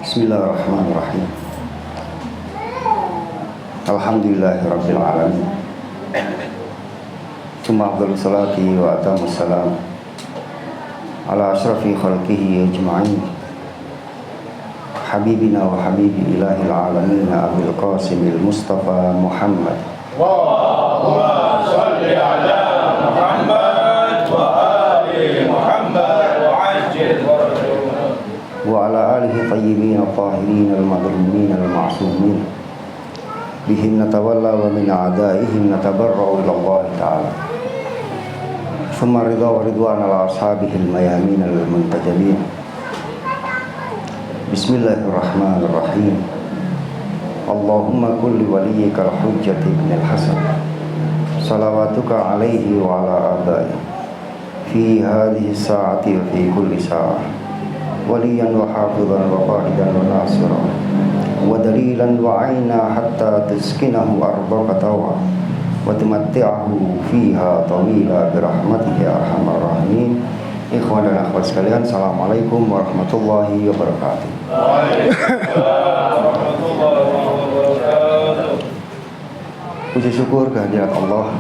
Bismillahirrahmanirrahim. Alhamdulillahirabbil alamin. Tsumma afdhalus salati wa atammus salam ala asyrafil khalqihi ajma'in. Habibina wa habibi ilahil alamin Abil Qasimil Mustafa Muhammad. Allahumma sholli ala Muhammad wa ali Muhammad wa ajil Wa ala alihi tayyibin at-tahirin al-madhlumin al-ma'sumin. Bihim natawalla wa min a'daihim natabarra'u ila Allah ta'ala. Thumma ridha wa ridwan ala ashabihi al-mayamin al-muntajabin. Bismillahirrahmanirrahim. Allahumma kulli waliyyika al-hujjati ibn al-Hasan salawatuka alaihi wa ala abaihi fi hadhihi as-sa'ati wa fi kulli sa'ah waliyan wa hafizan wa qa'idan wa nasiran wa dalilan wa aina hatta tuskinahu arbaka tawa wa tumatti'ahu fiha tawila birahmatihi ya arhamar rahimin. Ikhwan dan akhwat sekalian, assalamualaikum warahmatullahi wabarakatuh. Waalaikumsalam warahmatullahi wabarakatuh. Puji syukur kehadirat Allah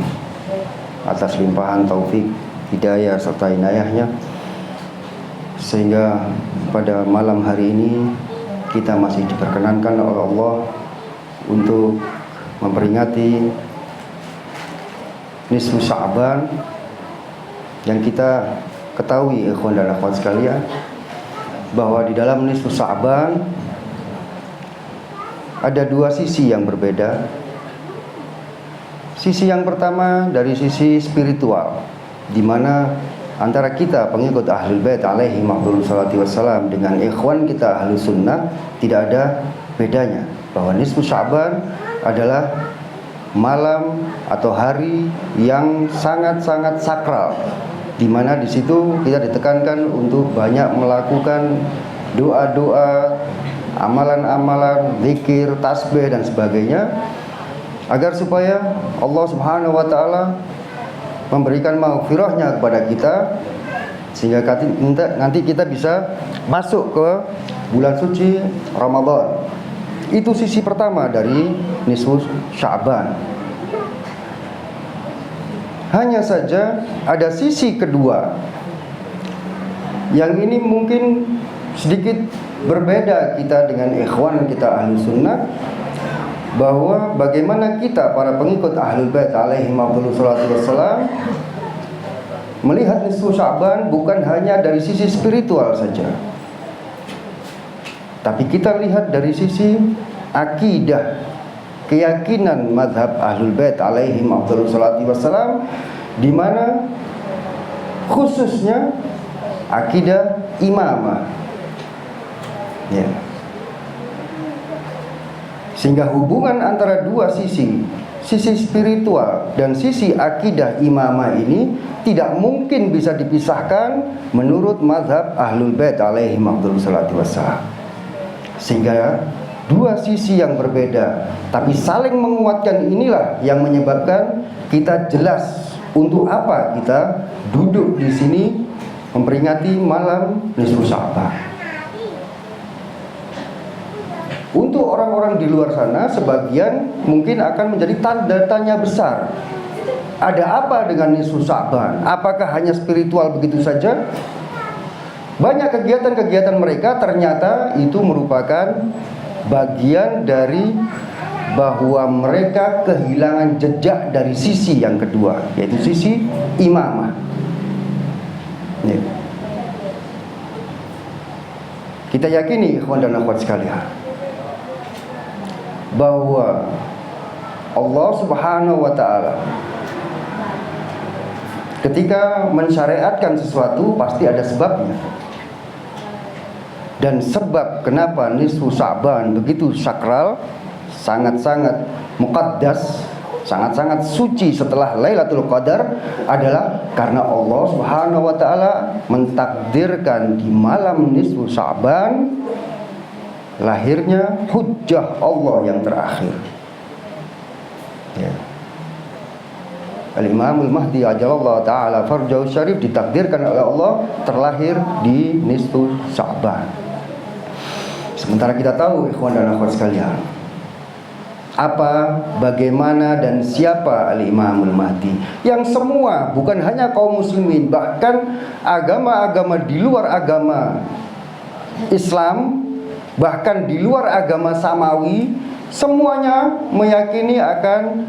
atas limpahan taufik, hidayah serta inayahnya, sehingga pada malam hari ini kita masih diperkenankan oleh Allah untuk memperingati nisfu Sya'ban yang kita ketahui ikhwan dan akhwat sekalian bahwa di dalam nisfu Sya'ban ada dua sisi yang berbeda. Sisi yang pertama dari sisi spiritual, di mana antara kita pengikut Ahlul Bait alaihi salatu wassalam dengan ikhwan kita Ahlus Sunnah tidak ada bedanya, bahwa nisfu Sya'ban adalah malam atau hari yang sangat-sangat sakral, di mana di situ kita ditekankan untuk banyak melakukan doa-doa, amalan-amalan, zikir, tasbih dan sebagainya, agar supaya Allah Subhanahu wa taala memberikan maghfirahnya kepada kita, sehingga nanti kita bisa masuk ke bulan suci Ramadan. Itu sisi pertama dari nisfu Sya'ban. Hanya saja ada sisi kedua, yang ini mungkin sedikit berbeda kita dengan ikhwan kita Ahlus Sunnah, bahwa bagaimana kita para pengikut Ahlul Bait alaihi salatu wassalam melihat nisfu Sya'ban bukan hanya dari sisi spiritual saja, tapi kita lihat dari sisi akidah, keyakinan mazhab Ahlul Bait alaihi salatu wassalam, di mana khususnya akidah imamah, ya. Sehingga hubungan antara dua sisi spiritual dan sisi akidah imamah ini tidak mungkin bisa dipisahkan menurut mazhab Ahlul Bait alaihi salatu wassalam. Sehingga dua sisi yang berbeda tapi saling menguatkan inilah yang menyebabkan kita jelas untuk apa kita duduk di sini memperingati malam nisfu Sya'ban. Untuk orang-orang di luar sana, sebagian mungkin akan menjadi tanda tanya besar. Ada apa dengan nisfu Sya'ban? Apakah hanya spiritual begitu saja? Banyak kegiatan-kegiatan mereka ternyata itu merupakan bagian dari bahwa mereka kehilangan jejak dari sisi yang kedua, yaitu sisi imamah. Kita yakini ikhwan dan akhwat sekalian, bahwa Allah Subhanahu wa taala ketika mensyariatkan sesuatu pasti ada sebabnya. Dan sebab kenapa nisfu Sya'ban begitu sakral, sangat-sangat muqaddas, sangat-sangat suci setelah Lailatul Qadar, adalah karena Allah Subhanahu wa taala mentakdirkan di malam nisfu Sya'ban lahirnya hujjah Allah yang terakhir, ya. Al-Imamul Mahdi ajalallahu ta'ala farjahu syarif ditakdirkan oleh Allah terlahir di nisfu Sya'ban. Sementara kita tahu, ikhwan dan akhwat sekalian, apa, bagaimana, dan siapa Al-Imamul Mahdi, yang semua, bukan hanya kaum muslimin, bahkan agama-agama di luar agama Islam, bahkan di luar agama Samawi, semuanya meyakini akan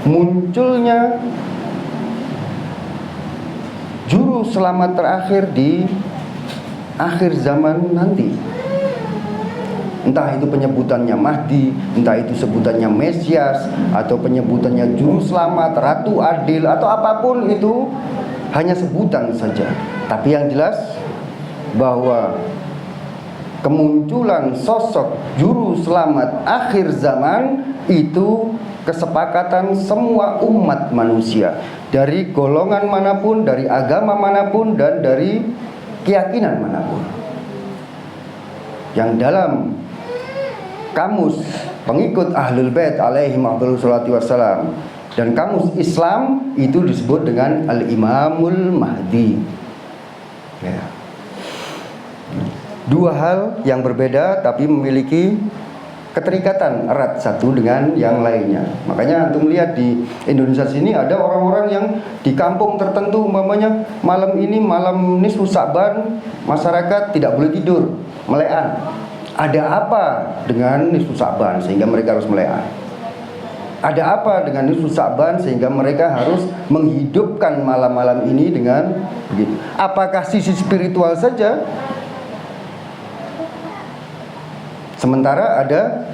munculnya juru selamat terakhir di akhir zaman nanti. Entah itu penyebutannya Mahdi, entah itu sebutannya Mesias, atau penyebutannya juru selamat, Ratu Adil, atau apapun itu, hanya sebutan saja. Tapi yang jelas bahwa kemunculan sosok juru selamat akhir zaman itu kesepakatan semua umat manusia, dari golongan manapun, dari agama manapun, dan dari keyakinan manapun. Yang dalam kamus pengikut Ahlul Bait alaihim afdhalus sholati wassalam dan kamus Islam itu disebut dengan Al-Imamul Mahdi. Ya. Dua hal yang berbeda tapi memiliki keterikatan erat satu dengan yang lainnya. Makanya antum lihat di Indonesia sini ada orang-orang yang di kampung tertentu, umpamanya malam ini malam nisfu Sa'ban, masyarakat tidak boleh tidur, melean. Ada apa dengan nisfu Sa'ban sehingga mereka harus melean? Ada apa dengan nisfu Sa'ban sehingga mereka harus menghidupkan malam-malam ini dengan begitu? Apakah sisi spiritual saja? Sementara ada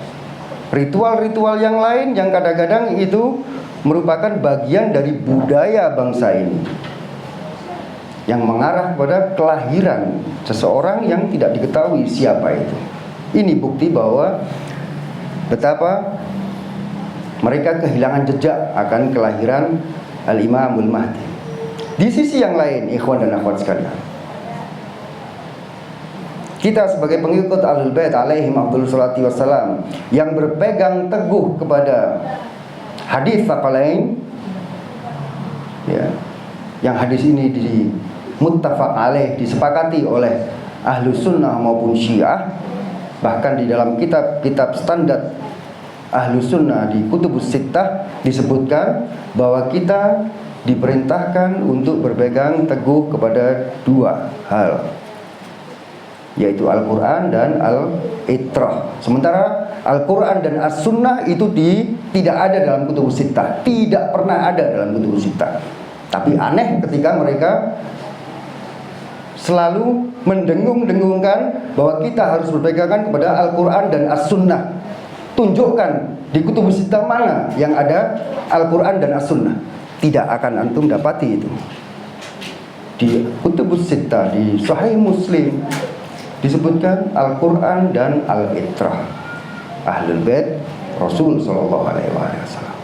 ritual-ritual yang lain yang kadang-kadang itu merupakan bagian dari budaya bangsa ini, yang mengarah pada kelahiran seseorang yang tidak diketahui siapa itu. Ini bukti bahwa betapa mereka kehilangan jejak akan kelahiran Al-Imamul Mahdi. Di sisi yang lain, ikhwan dan akhwat sekalian, kita sebagai pengikut Ahlul Bait alaihim afdhalus sholati wassalam yang berpegang teguh kepada hadis tsaqalain, ya, yang hadis ini muttafaq alaih, disepakati oleh Ahlus Sunnah maupun Syiah, bahkan di dalam kitab-kitab standar Ahlus Sunnah di Kutubus Sittah disebutkan bahwa kita diperintahkan untuk berpegang teguh kepada dua hal, yaitu Al-Quran dan Al-Itrah. Sementara Al-Quran dan As-Sunnah itu tidak ada dalam Kutubus Sittah, tidak pernah ada dalam Kutubus Sittah. Tapi aneh ketika mereka selalu mendengung-dengungkan bahwa kita harus berpegangan kepada Al-Quran dan As-Sunnah. Tunjukkan di Kutubus Sittah mana yang ada Al-Quran dan As-Sunnah. Tidak akan antum dapati itu. Di Kutubus Sittah, di Sahih Muslim disebutkan Al-Quran dan Al-Itrah, Ahlul Bait Rasul Sallallahu Alaihi Wasallam.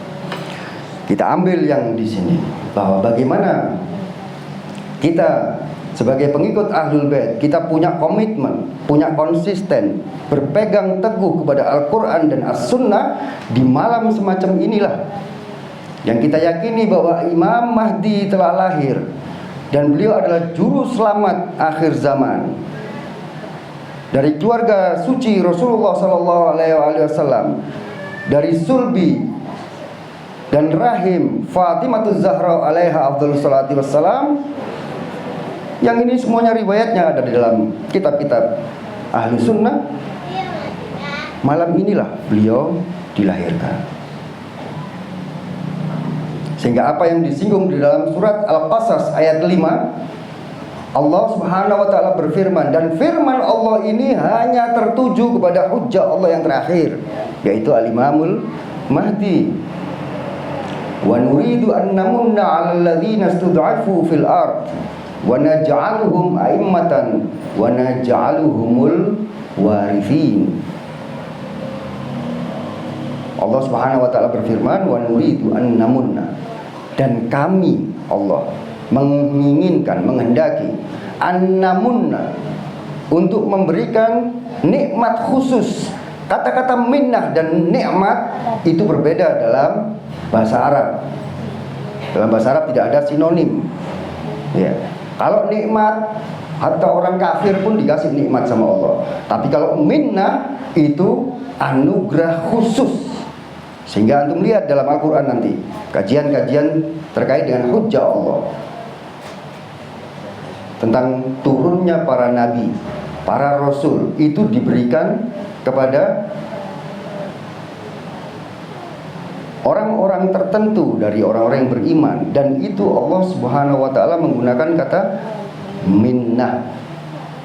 Kita ambil yang di sini, bahwa bagaimana kita sebagai pengikut Ahlul Bait, kita punya komitmen, punya konsisten, berpegang teguh kepada Al-Quran dan As-Sunnah di malam semacam inilah, yang kita yakini bahwa Imam Mahdi telah lahir dan beliau adalah juru selamat akhir zaman dari keluarga suci Rasulullah Sallallahu Alaihi Wasallam, dari sulbi dan rahim Fatimah Zahra alaiha afdhalus salati wassalam. Yang ini semuanya riwayatnya ada di dalam kitab-kitab Ahlu Sunnah. Malam inilah beliau dilahirkan. Sehingga apa yang disinggung di dalam surat Al-Qasas ayat 5, Allah Subhanahu wa taala berfirman, dan firman Allah ini hanya tertuju kepada hujjah Allah yang terakhir, yaitu Al-Imamul Mahdi. Wa nuridu an namunna 'alal ladzina istud'afu fil ard wa naj'aluhum a'immatan wa naj'aluhumul warithin. Allah Subhanahu wa taala berfirman, wa nuridu an namunna, dan kami Allah menginginkan, menghendaki an-namunna, untuk memberikan nikmat khusus. Kata-kata minnah dan nikmat itu berbeda dalam bahasa Arab. Dalam bahasa Arab tidak ada sinonim. Ya. Kalau nikmat Hatta orang kafir pun dikasih nikmat sama Allah. Tapi kalau minnah itu anugerah khusus. Sehingga antum lihat dalam Al-Quran nanti kajian-kajian terkait dengan hujjah Allah, tentang turunnya para nabi, para rasul, itu diberikan kepada orang-orang tertentu dari orang-orang yang beriman. Dan itu Allah Subhanahu wa ta'ala menggunakan kata minnah.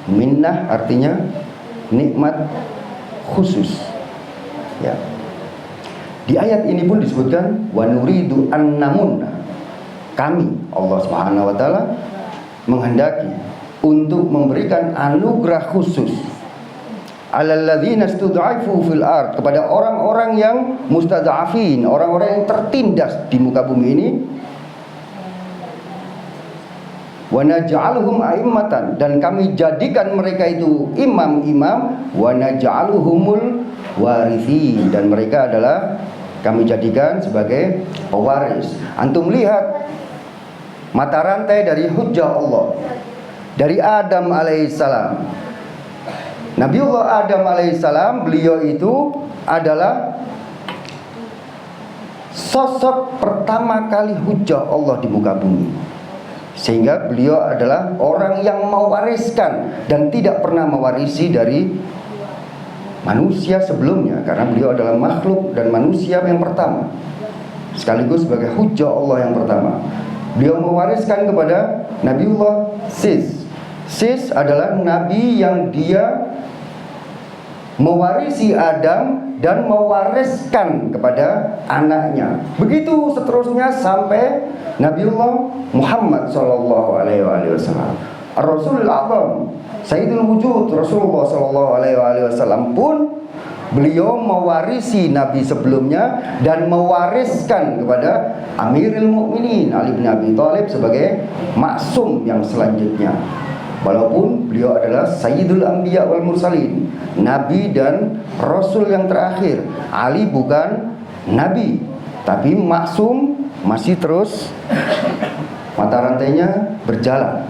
Minnah artinya nikmat khusus, ya. Di ayat ini pun disebutkan wa nuridu an namunna. Kami, Allah Subhanahu wa ta'ala, menghendaki untuk memberikan anugerah khusus alal ladzina istud'afu fil ard, kepada orang-orang yang mustad'afin, orang-orang yang tertindas di muka bumi ini. Wa naj'aluhum a'immatan, dan kami jadikan mereka itu imam-imam. Wa naj'aluhumul warithin, dan mereka adalah kami jadikan sebagai pewaris. Antum lihat mata rantai dari hujjah Allah, dari Adam alaihissalam. Nabiullah Adam alaihissalam, beliau itu adalah sosok pertama kali hujjah Allah di muka bumi. Sehingga beliau adalah orang yang mewariskan dan tidak pernah mewarisi dari manusia sebelumnya, karena beliau adalah makhluk dan manusia yang pertama, sekaligus sebagai hujjah Allah yang pertama. Beliau mewariskan kepada Nabiullah Sis. Sis adalah nabi yang dia mewarisi Adam dan mewariskan kepada anaknya. Begitu seterusnya sampai Nabiullah Muhammad sallallahu alaihi wasallam. Ar-Rasulul Azam, Sayyidul Wujud Rasulullah sallallahu alaihi wasallam pun beliau mewarisi nabi sebelumnya dan mewariskan kepada Amirul Mukminin Ali bin Abi Thalib sebagai maksum yang selanjutnya. Walaupun beliau adalah Sayyidul Anbiya wal Mursalin, nabi dan rasul yang terakhir. Ali bukan nabi, tapi maksum, masih terus mata rantainya berjalan.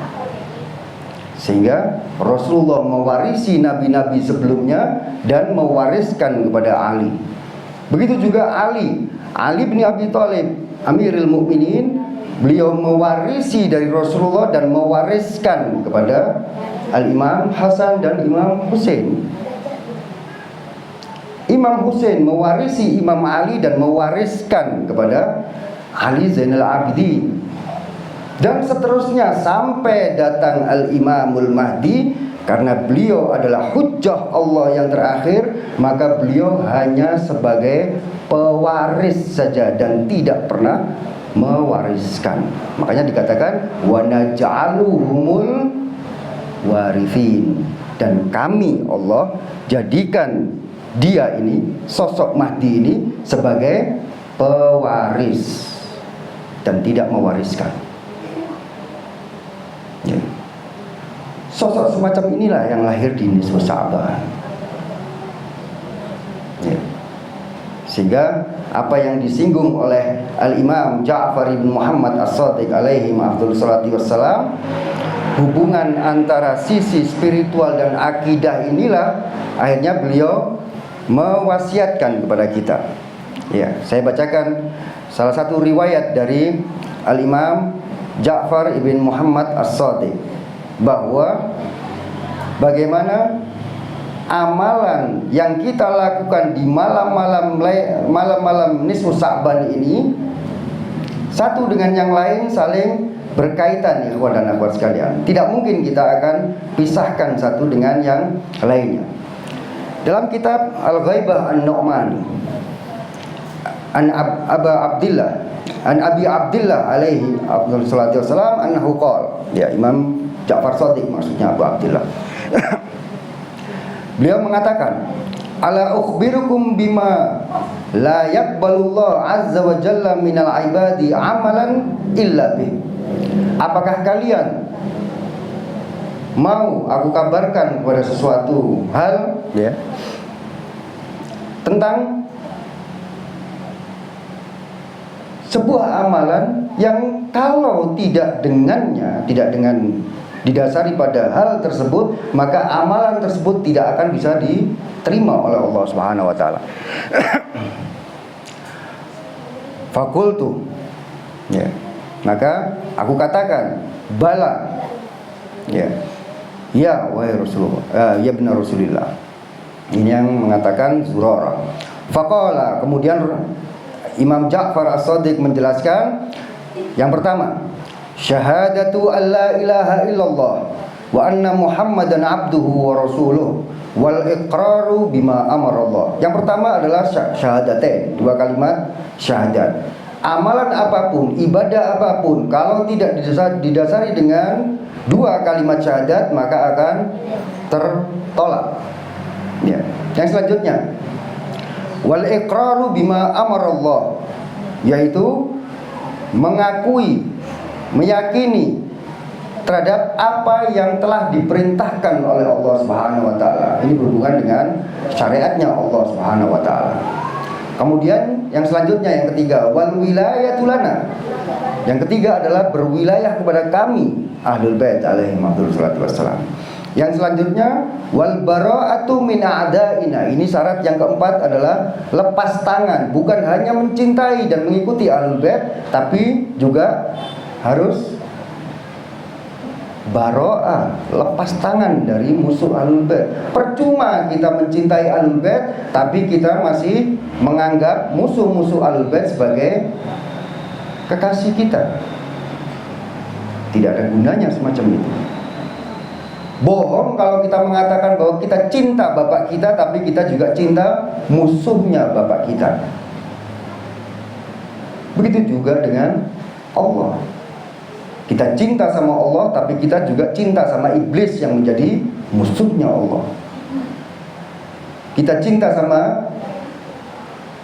Sehingga Rasulullah mewarisi nabi-nabi sebelumnya dan mewariskan kepada Ali. Begitu juga Ali bin Abi Thalib, Amirul Mukminin, beliau mewarisi dari Rasulullah dan mewariskan kepada Al-Imam Hasan dan Imam Husain. Imam Husain mewarisi Imam Ali dan mewariskan kepada Ali Zainal Abidin. Dan seterusnya sampai datang Al-Imamul Mahdi. Karena beliau adalah hujjah Allah yang terakhir, maka beliau hanya sebagai pewaris saja dan tidak pernah mewariskan. Makanya dikatakan wa naj'aluhumul warithin, dan kami Allah jadikan dia ini, sosok Mahdi ini, sebagai pewaris dan tidak mewariskan. Ya. Sosok semacam inilah yang lahir di nisfu Sya'ban. Ya. Sehingga apa yang disinggung oleh Al-Imam Ja'far ibn Muhammad As-Shadiq alaihi afdhalus salatu wassalam, hubungan antara sisi spiritual dan akidah inilah akhirnya beliau mewasiatkan kepada kita. Ya, saya bacakan salah satu riwayat dari Al-Imam Ja'far ibn Muhammad As-Shadiq, bahwa bagaimana amalan yang kita lakukan di malam-malam nisfu Sya'ban ini satu dengan yang lain saling berkaitan, ikhwan dan akhwat sekalian. Tidak mungkin kita akan pisahkan satu dengan yang lainnya. Dalam kitab Al-Ghaibah An-Nu'mani, An Abi Abdillah alaihi afdhalus salatu wassalam annahu qala, ya, Imam Ja'far Shadiq maksudnya Abu Abdillah. Beliau mengatakan, ala ukhbirukum bima la yaqbalullah azza wa jalla minal ibadi amalan illa bih. Apakah kalian mau aku kabarkan kepada sesuatu hal, ya, tentang sebuah amalan yang kalau tidak dengannya, tidak dengan didasari pada hal tersebut, maka amalan tersebut tidak akan bisa diterima oleh Allah Subhanahu wa taala. Fakultu, ya, maka aku katakan, bala, ya wahai Rasulullah, ya benar Rasulullah. Ini yang mengatakan Zurarah. Faqala, kemudian Imam Ja'far As-Shadiq menjelaskan, yang pertama, syahadatu an la ilaha illallah wa anna Muhammadan abduhu wa rasuluh wal iqraru bima amara Allah. Yang pertama adalah syahadatain, dua kalimat syahadat. Amalan apapun, ibadah apapun, kalau tidak didasari dengan dua kalimat syahadat, maka akan tertolak. Ya. Yang selanjutnya, wal iqraru bima amara Allah, yaitu mengakui, meyakini terhadap apa yang telah diperintahkan oleh Allah Subhanahu wa taala. Ini berhubungan dengan syariatnya Allah Subhanahu wa taala. Kemudian yang selanjutnya, yang ketiga, wal wilayatu lana. Yang ketiga adalah berwilayah kepada kami Ahlul Bait alaihi wassalam. Yang selanjutnya, wal bara'atu min a'daina. Ini syarat yang keempat adalah lepas tangan, bukan hanya mencintai dan mengikuti Ahlul Bait, tapi juga harus baro'ah, lepas tangan dari musuh Ahlul Bait. Percuma kita mencintai Ahlul Bait tapi kita masih menganggap musuh-musuh Ahlul Bait sebagai kekasih kita. Tidak ada gunanya semacam itu. Bohong kalau kita mengatakan bahwa kita cinta bapak kita tapi kita juga cinta musuhnya bapak kita. Begitu juga dengan Allah. Kita cinta sama Allah tapi kita juga cinta sama iblis yang menjadi musuhnya Allah. Kita cinta sama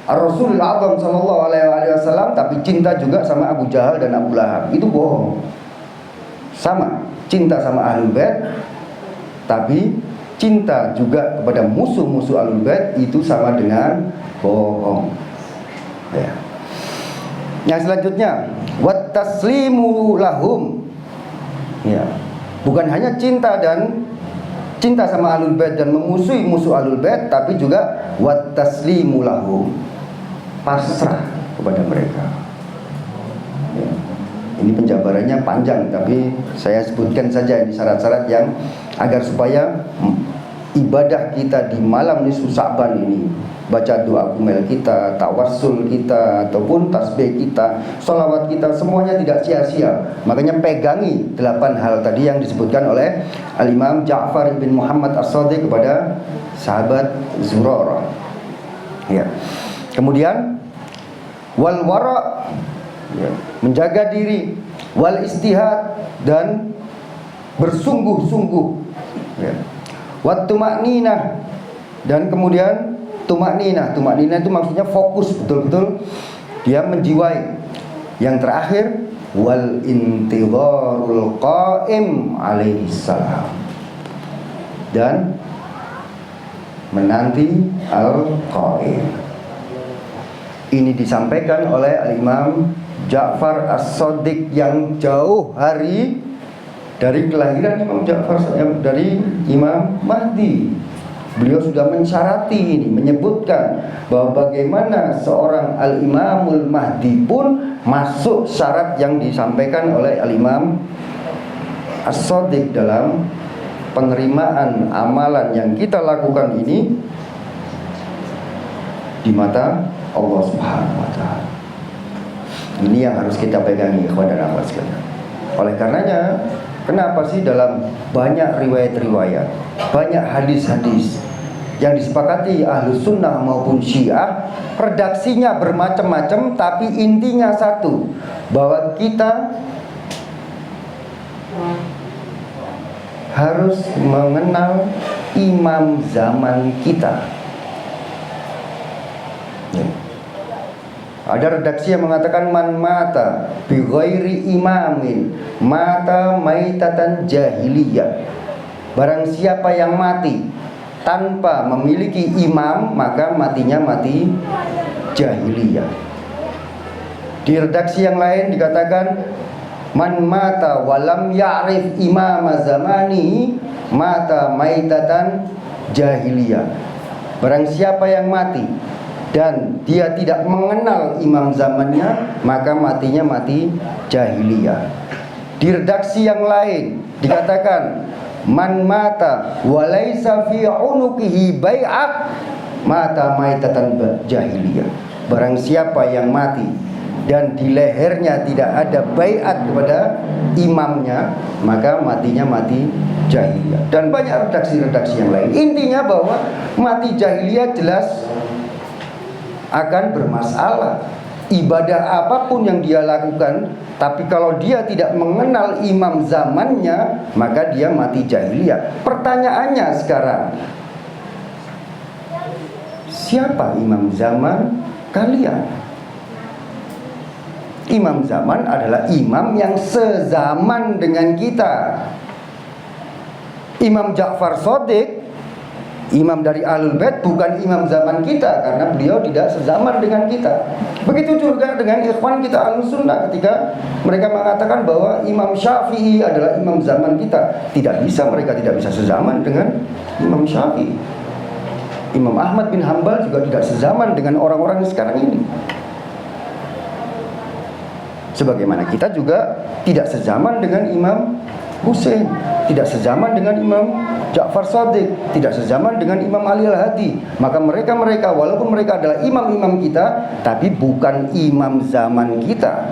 Rasulul Azam sallallahu alaihi wasallam tapi cinta juga sama Abu Jahal dan Abu Lahab. Itu bohong. Sama, cinta sama Ahlul Bait tapi cinta juga kepada musuh-musuh Ahlul Bait itu sama dengan bohong. Ya. Yang selanjutnya, wat taslimu lahum. Ya. Bukan hanya cinta sama Ahlul Bait dan memusuhi musuh Ahlul Bait, tapi juga wat taslimu lahum. Pasrah kepada mereka. Ya. Ini penjabarannya panjang, tapi saya sebutkan saja ini syarat-syarat yang agar supaya ibadah kita di malam nisfu Sa'ban ini, baca doa kumel kita, tawassul kita, ataupun tasbih kita, sholawat kita, semuanya tidak sia-sia. Makanya pegangi 8 hal tadi yang disebutkan oleh Al-Imam Ja'far bin Muhammad As-Shadiq kepada sahabat Zurarah. Ya. Kemudian wal wara', ya, menjaga diri, wal istihad, dan bersungguh-sungguh, ya. Wat tumakninah, dan kemudian tumakninah itu maksudnya fokus betul-betul dia menjiwai. Yang terakhir, wal intidharul qaim alaihi salam, dan menanti al-qaim. Ini disampaikan oleh Al-Imam Ja'far As-Shadiq yang jauh hari dari kelahiran Imam Ja'far, dari Imam Mahdi. Beliau sudah mensyarati ini, menyebutkan bahwa bagaimana seorang Al-Imamul Mahdi pun masuk syarat yang disampaikan oleh Al-Imam As-Shadiq dalam penerimaan amalan yang kita lakukan ini di mata Allah Subhanahu wa taala. Ini yang harus kita pegangi, ikhwan dan akhwat sekalian. Oleh karenanya, kenapa sih dalam banyak riwayat-riwayat, banyak hadis-hadis yang disepakati Ahlus Sunnah maupun Syiah, redaksinya bermacam-macam tapi intinya satu, bahwa kita harus mengenal imam zaman kita. Ada redaksi yang mengatakan man mata bi ghairi imamin mata maitatan jahiliyah. Barang siapa yang mati tanpa memiliki imam, maka matinya mati jahiliyah. Di redaksi yang lain dikatakan Man mata walam ya'rif imam zamani mata maitatan jahiliyah. Barang siapa yang mati dan dia tidak mengenal imam zamannya, maka matinya mati jahiliyah. Di redaksi yang lain dikatakan man mata walaisa fi unuqihi bai'ah mata maitatan jahiliyah. Barang siapa yang mati dan di lehernya tidak ada baiat kepada imamnya, maka matinya mati jahiliyah. Dan banyak redaksi-redaksi yang lain. Intinya bahwa mati jahiliyah jelas akan bermasalah. Ibadah apapun yang dia lakukan, tapi kalau dia tidak mengenal imam zamannya, maka dia mati jahiliyah. Pertanyaannya sekarang, siapa imam zaman kalian? Imam zaman adalah imam yang sezaman dengan kita. Imam Ja'far Shadiq, imam dari Ahlul Bait, bukan imam zaman kita, karena beliau tidak sezaman dengan kita. Begitu juga dengan ikhwan kita Ahlus Sunnah, ketika mereka mengatakan bahwa Imam Syafi'i adalah imam zaman kita. Tidak bisa, mereka tidak bisa sezaman dengan Imam Syafi'i. Imam Ahmad bin Hambal juga tidak sezaman dengan orang-orang sekarang ini. Sebagaimana kita juga tidak sezaman dengan Imam Hussein, tidak sezaman dengan Imam Ja'far Shadiq, tidak sezaman dengan Imam Ali Al-Hadi. Maka mereka walaupun mereka adalah imam-imam kita, tapi bukan imam zaman kita.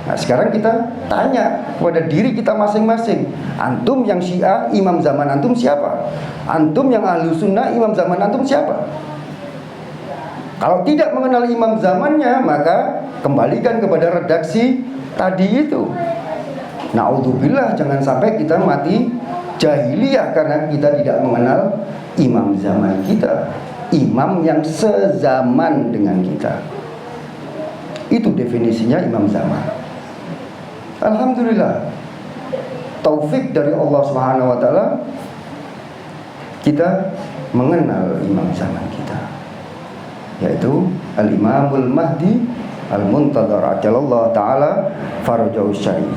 Nah, sekarang kita tanya kepada diri kita masing-masing. Antum yang Syiah, imam zaman antum siapa? Antum yang Ahlus Sunnah, imam zaman antum siapa? Kalau tidak mengenal imam zamannya, maka kembalikan kepada redaksi tadi itu. Na'udzubillah, jangan sampai kita mati jahiliyah karena kita tidak mengenal imam zaman kita, imam yang sezaman dengan kita. Itu definisinya imam zaman. Alhamdulillah, taufik dari Allah Subhanahu wa taala, kita mengenal imam zaman kita, yaitu Al-Imamul Mahdi Al-Muntadhar ajallallahu taala farajahu syarif.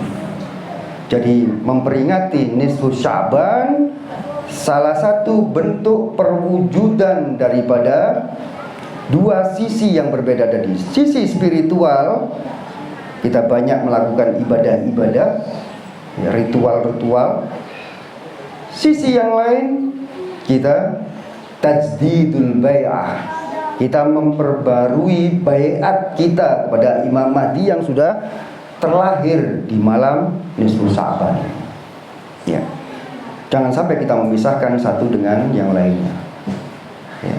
Jadi memperingati nisfu Sya'ban, salah satu bentuk perwujudan daripada dua sisi yang berbeda tadi. Sisi spiritual, kita banyak melakukan ibadah-ibadah, ya, ritual-ritual. Sisi yang lain, kita tajdidul bai'ah, kita memperbarui baiat kita kepada Imam Mahdi yang sudah terlahir di malam nisfu Sya'ban. Ya. Jangan sampai kita memisahkan satu dengan yang lainnya. Ya.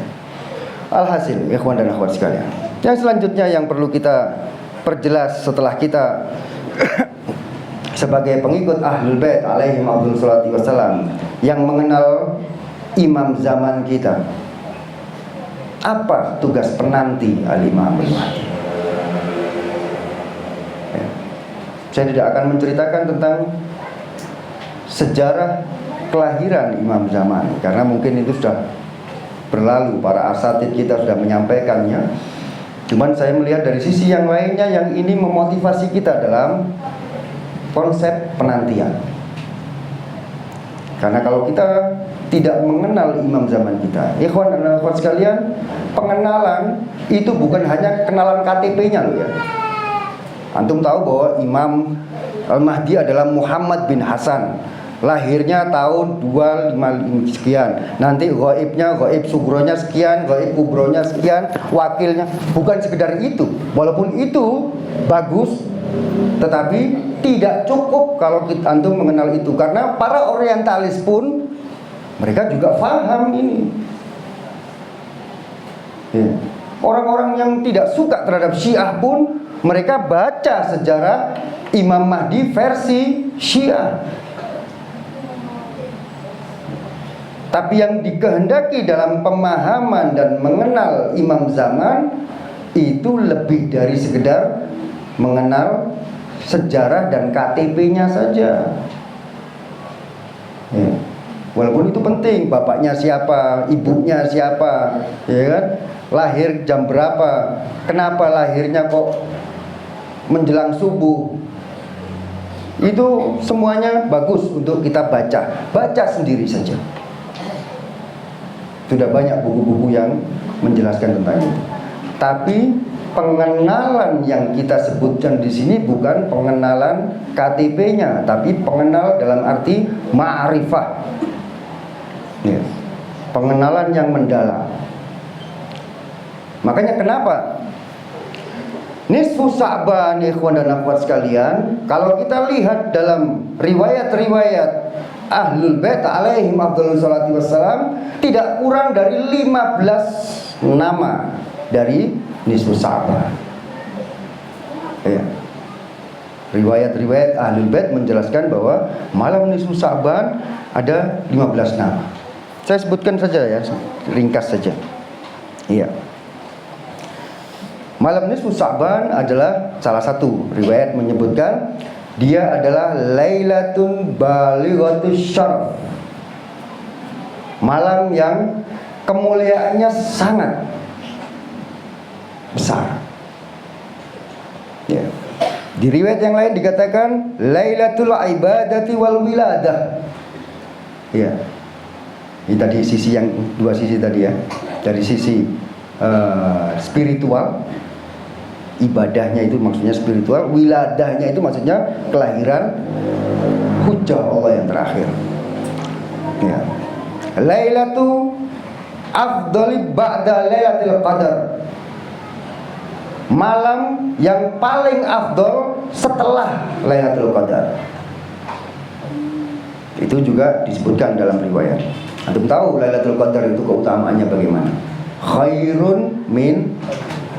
Alhasil, ikhwan dan akhwat sekalian, yang selanjutnya yang perlu kita perjelas setelah kita sebagai pengikut Ahlul Bait alaihi salatu wassalam yang mengenal imam zaman kita, apa tugas penanti Al-Imamul Mahdi? Ya. Saya tidak akan menceritakan tentang sejarah kelahiran imam zaman, karena mungkin itu sudah berlalu, para asatid kita sudah menyampaikannya. Cuman saya melihat dari sisi yang lainnya yang ini memotivasi kita dalam konsep penantian. Karena kalau kita tidak mengenal imam zaman kita, ikhwan dan akhwat sekalian, pengenalan itu bukan hanya kenalan KTP-nya loh ya. Antum tahu bahwa Imam Al-Mahdi adalah Muhammad bin Hasan, lahirnya tahun 255 sekian. Nanti gaibnya, gaib sugronya sekian, gaib kubronya sekian, wakilnya. Bukan sekedar itu. Walaupun itu bagus, tetapi tidak cukup kalau kita antum mengenal itu. Karena para orientalis pun mereka juga paham ini. Ya. Orang-orang yang tidak suka terhadap Syiah pun mereka baca sejarah Imam Mahdi versi Syiah. Tapi yang dikehendaki dalam pemahaman dan mengenal imam zaman itu lebih dari sekedar mengenal sejarah dan KTP-nya saja. Ya. Walaupun itu penting, bapaknya siapa, ibunya siapa, ya kan? Lahir jam berapa, kenapa lahirnya kok menjelang subuh. Itu semuanya bagus untuk kita baca sendiri saja. Sudah banyak buku-buku yang menjelaskan tentang itu. Tapi pengenalan yang kita sebutkan di sini bukan pengenalan KTP-nya, tapi pengenal dalam arti ma'rifah. Ya. Pengenalan yang mendalam. Makanya kenapa nisfu Sa'ban, ikhwan dan akhwat sekalian, kalau kita lihat dalam riwayat-riwayat Ahlul Bait alaihim afdhalus salati wassalam, tidak kurang dari 15 nama dari nisfu Sa'ban. Ya. Riwayat-riwayat Ahlul Bait menjelaskan bahwa malam nisfu Sa'ban ada 15 nama. Saya sebutkan saja ya, ringkas saja. Iya. Malam nisfu Sa'ban adalah salah satu riwayat menyebutkan dia adalah Lailatun Balighatus Syaraf. Malam yang kemuliaannya sangat besar. Ya. Di riwayat yang lain dikatakan Lailatul Ibadati wal Wiladah. Ya. Ini tadi sisi yang dua sisi tadi ya. Dari sisi spiritual, ibadahnya itu maksudnya spiritual, wiladahnya itu maksudnya kelahiran hujjah Allah yang terakhir. Ya. Lailatu afdhali ba'da Lailatul Qadar. Malam yang paling afdol setelah Lailatul Qadar. Itu juga disebutkan dalam riwayat. Antum tahu Lailatul Qadar itu keutamaannya bagaimana? Khairun min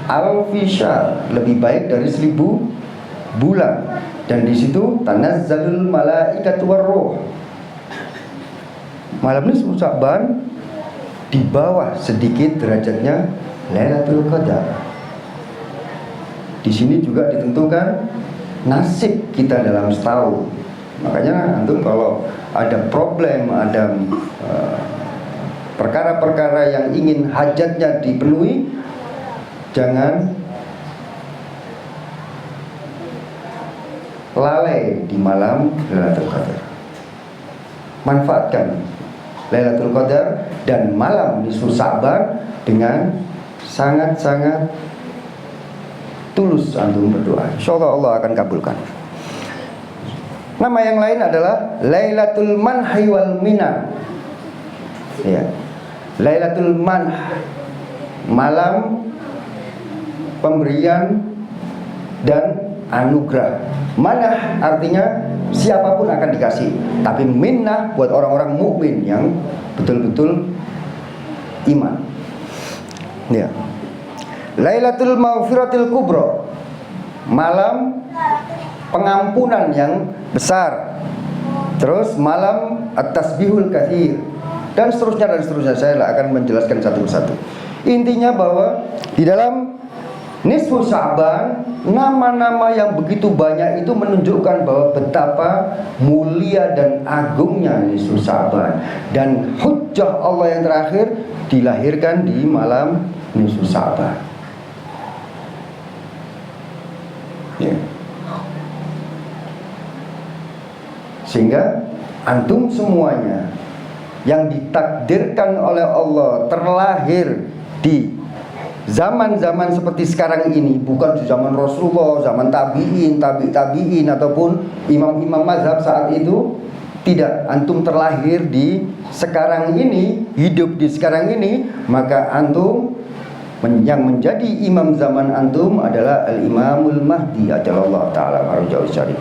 alfi syahr, lebih baik dari 1000 bulan. Dan di situ tanazzalul malaikatu warruh. Malam nisfu Sa'ban di bawah sedikit derajatnya Lailatul Qadar. Di sini juga ditentukan nasib kita dalam setahun. Makanya antum kalau ada problem, ada perkara-perkara yang ingin hajatnya dipenuhi, jangan lalai di malam Lailatul Qadar. Manfaatkan Lailatul Qadar dan malam nisfu Sa'ban dengan sangat-sangat tulus antum berdoa. Insyaallah Allah akan kabulkan. Nama yang lain adalah Lailatul Manhi wal Minan. Ya. Lailatul Manh, malam pemberian dan anugerah. Manah artinya siapapun akan dikasih, tapi minnah buat orang-orang mukmin yang betul-betul iman. Ya. Lailatul Maghfiratil Kubra, malam pengampunan yang besar. Terus malam At-Tasbihul Katsir, dan seterusnya. Saya akan menjelaskan satu persatu. Intinya bahwa di dalam nisfu Sa'ban, nama-nama yang begitu banyak itu menunjukkan bahwa betapa mulia dan agungnya nisfu Sa'ban. Dan hujjah Allah yang terakhir dilahirkan di malam nisfu Sa'ban. Ya. Sehingga antum semuanya yang ditakdirkan oleh Allah terlahir di zaman-zaman seperti sekarang ini, bukan di zaman Rasulullah, zaman tabi'in, tabi'in ataupun imam-imam mazhab saat itu. Tidak, antum terlahir di sekarang ini, hidup di sekarang ini, maka antum yang menjadi imam zaman antum adalah Al-Imamul Mahdi ajallallahu ta'ala maruja'u syarif.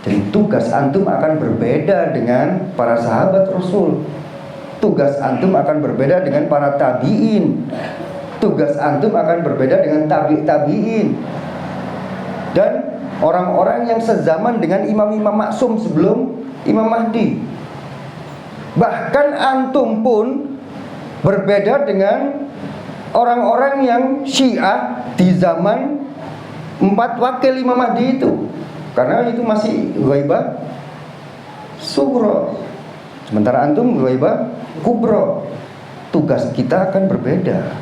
Jadi tugas antum akan berbeda dengan para sahabat Rasul. Tugas antum akan berbeda dengan para tabi'in. Tugas antum akan berbeda dengan tabi'in. Dan orang-orang yang sezaman dengan imam-imam maksum sebelum Imam Mahdi. Bahkan antum pun berbeda dengan orang-orang yang Syiah di zaman 4 wakil Imam Mahdi itu. Karena itu masih ghaibah sughra. Sementara antum ghaibah kubra. Tugas kita akan berbeda.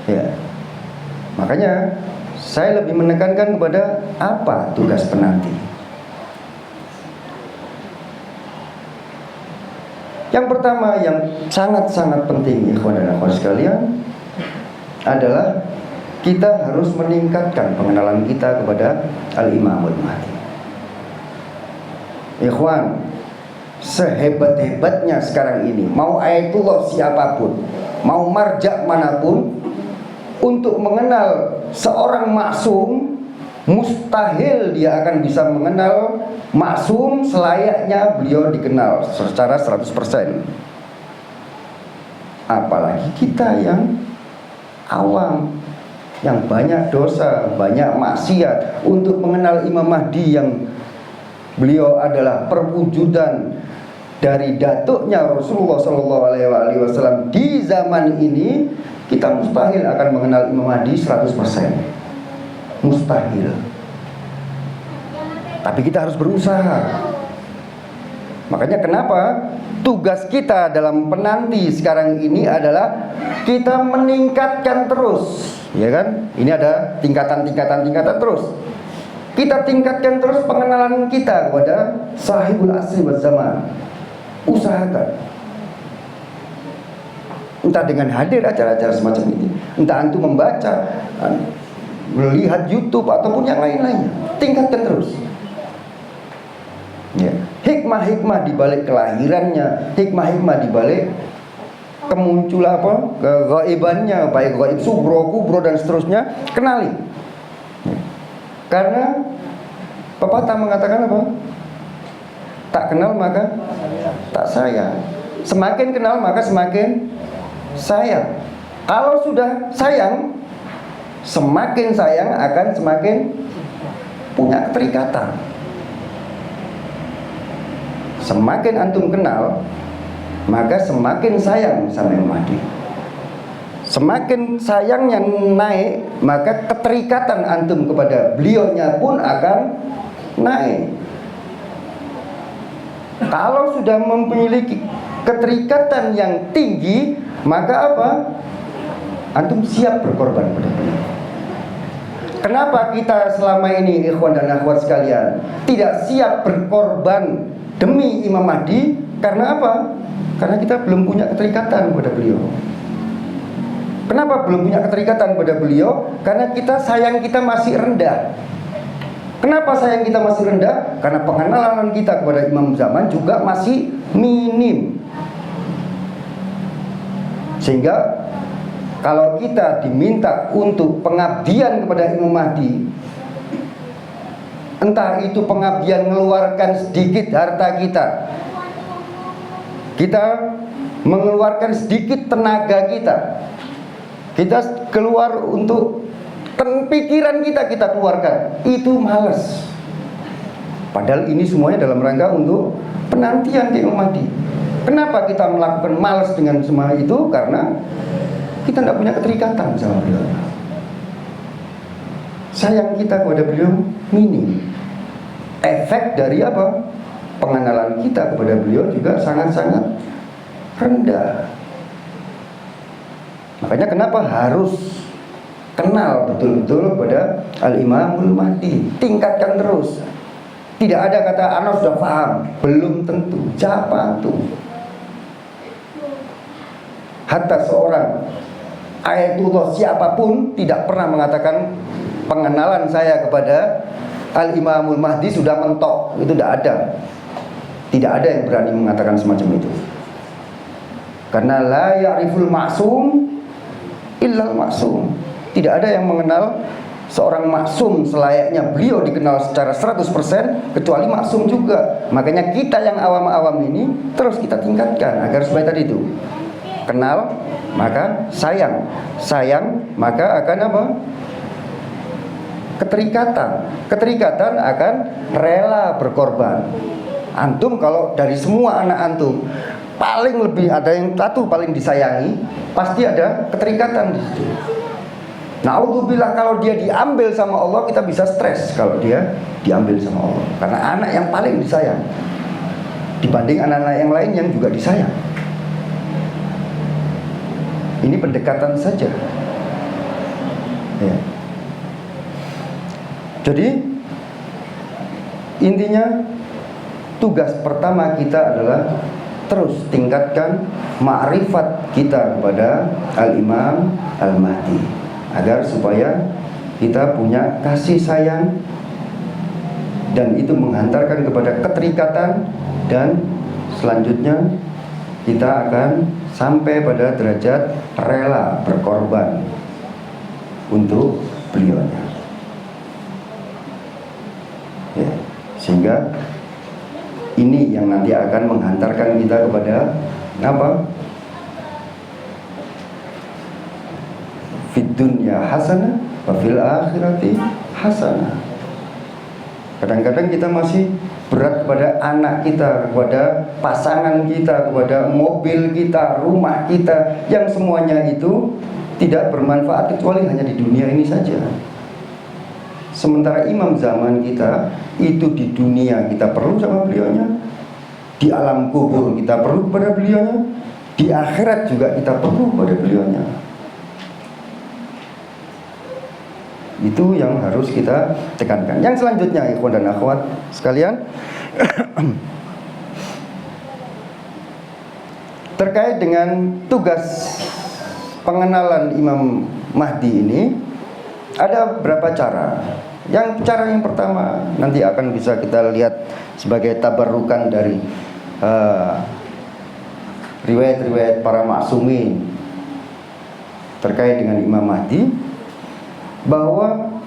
Ya. Makanya saya lebih menekankan kepada apa tugas penanti. Yang pertama yang sangat-sangat penting ikhwan dan akhwat sekalian adalah kita harus meningkatkan pengenalan kita kepada Al-Imamul Mahdi. Ikhwan, sehebat-hebatnya sekarang ini, mau ayatullah siapapun, mau marja manapun, untuk mengenal seorang maksum, mustahil dia akan bisa mengenal maksum selayaknya beliau dikenal secara 100%. Apalagi kita yang awam, yang banyak dosa, banyak maksiat, untuk mengenal Imam Mahdi yang beliau adalah perwujudan dari datuknya Rasulullah SAW di zaman ini, kita mustahil akan mengenal Imam Mahdi 100%. Mustahil. Tapi kita harus berusaha. Makanya kenapa tugas kita dalam penanti sekarang ini adalah kita meningkatkan terus, ya kan? Ini ada tingkatan terus. Kita tingkatkan terus pengenalan kita kepada sahibul asri wal zaman. Usahakan. Entah dengan hadir acara-acara semacam ini, entah antum membaca, melihat YouTube ataupun yang lain-lainnya. Tingkatkan terus. Ya. Hikmah-hikmah di balik kelahirannya, hikmah-hikmah di balik kemunculan kegaibannya, baik gaib subro, kubro dan seterusnya, kenali. Ya. Karena pepatah mengatakan apa? Tak kenal maka tak sayang. Semakin kenal maka semakin sayang. Kalau sudah sayang, semakin sayang akan semakin punya keterikatan. Semakin antum kenal, maka semakin sayang sama Imam Mahdi. Semakin sayangnya naik, maka keterikatan antum kepada beliaunya pun akan naik. Kalau sudah memiliki keterikatan yang tinggi, maka apa? Antum siap berkorban pada beliau. Kenapa kita selama ini ikhwan dan akhwat sekalian tidak siap berkorban demi Imam Mahdi? Karena apa? Karena kita belum punya keterikatan pada beliau. Kenapa belum punya keterikatan pada beliau? Karena sayang kita masih rendah. Kenapa sayang kita masih rendah? Karena pengenalan kita kepada Imam Zaman juga masih minim. Sehingga kalau kita diminta untuk pengabdian kepada Imam Mahdi, entah itu pengabdian mengeluarkan sedikit harta kita mengeluarkan sedikit tenaga kita keluar untuk pikiran kita keluarkan, itu malas. Padahal ini semuanya dalam rangka untuk penantian Imam Mahdi. Kenapa kita melakukan malas dengan semua itu? Karena kita tidak punya keterikatan sama beliau. Sayang kita kepada beliau minim. Efek dari apa? Pengenalan kita kepada beliau juga sangat-sangat rendah. Makanya kenapa harus kenal betul-betul kepada Al-Imamul Mahdi. Tingkatkan terus. Tidak ada kata ana sudah paham, belum tentu. Siapa itu? Hatta seorang ayatullah siapapun tidak pernah mengatakan pengenalan saya kepada Al-Imamul Mahdi sudah mentok. Itu tidak ada. Tidak ada yang berani mengatakan semacam itu. Karena la ya'riful ma'sum illal ma'sum. Tidak ada yang mengenal seorang maksum selayaknya beliau dikenal secara 100% kecuali maksum juga. Makanya kita yang awam-awam ini terus kita tingkatkan agar supaya tadi itu kenal maka sayang, sayang maka akan apa? Keterikatan akan rela berkorban. Antum kalau dari semua anak antum paling lebih ada yang satu paling disayangi, pasti ada keterikatan di situ. Na'udzubillah kalau dia diambil sama Allah, kita bisa stres kalau dia diambil sama Allah. Karena anak yang paling disayang dibanding anak-anak yang lain yang juga disayang. Ini pendekatan saja. Ya. Jadi intinya tugas pertama kita adalah terus tingkatkan ma'rifat kita kepada Al-Imam Al-Mahdi, agar supaya kita punya kasih sayang, dan itu menghantarkan kepada keterikatan, dan selanjutnya kita akan sampai pada derajat rela berkorban untuk beliaunya. Ya, sehingga ini yang nanti akan menghantarkan kita kepada apa? Fid dunya hasanah wa fil akhirati hasanah. Kadang-kadang kita masih berat kepada anak kita, kepada pasangan kita, kepada mobil kita, rumah kita, yang semuanya itu tidak bermanfaat kecuali hanya di dunia ini saja. Sementara imam zaman kita itu di dunia kita perlu sama beliaunya, di alam kubur kita perlu kepada beliaunya, di akhirat juga kita perlu kepada beliaunya. Itu yang harus kita tekankan. Yang selanjutnya, ikhwan dan akhwat sekalian, terkait dengan tugas pengenalan Imam Mahdi ini, ada beberapa cara. Cara yang pertama nanti akan bisa kita lihat sebagai tabarukan dari riwayat-riwayat para maksumin terkait dengan Imam Mahdi, bahwa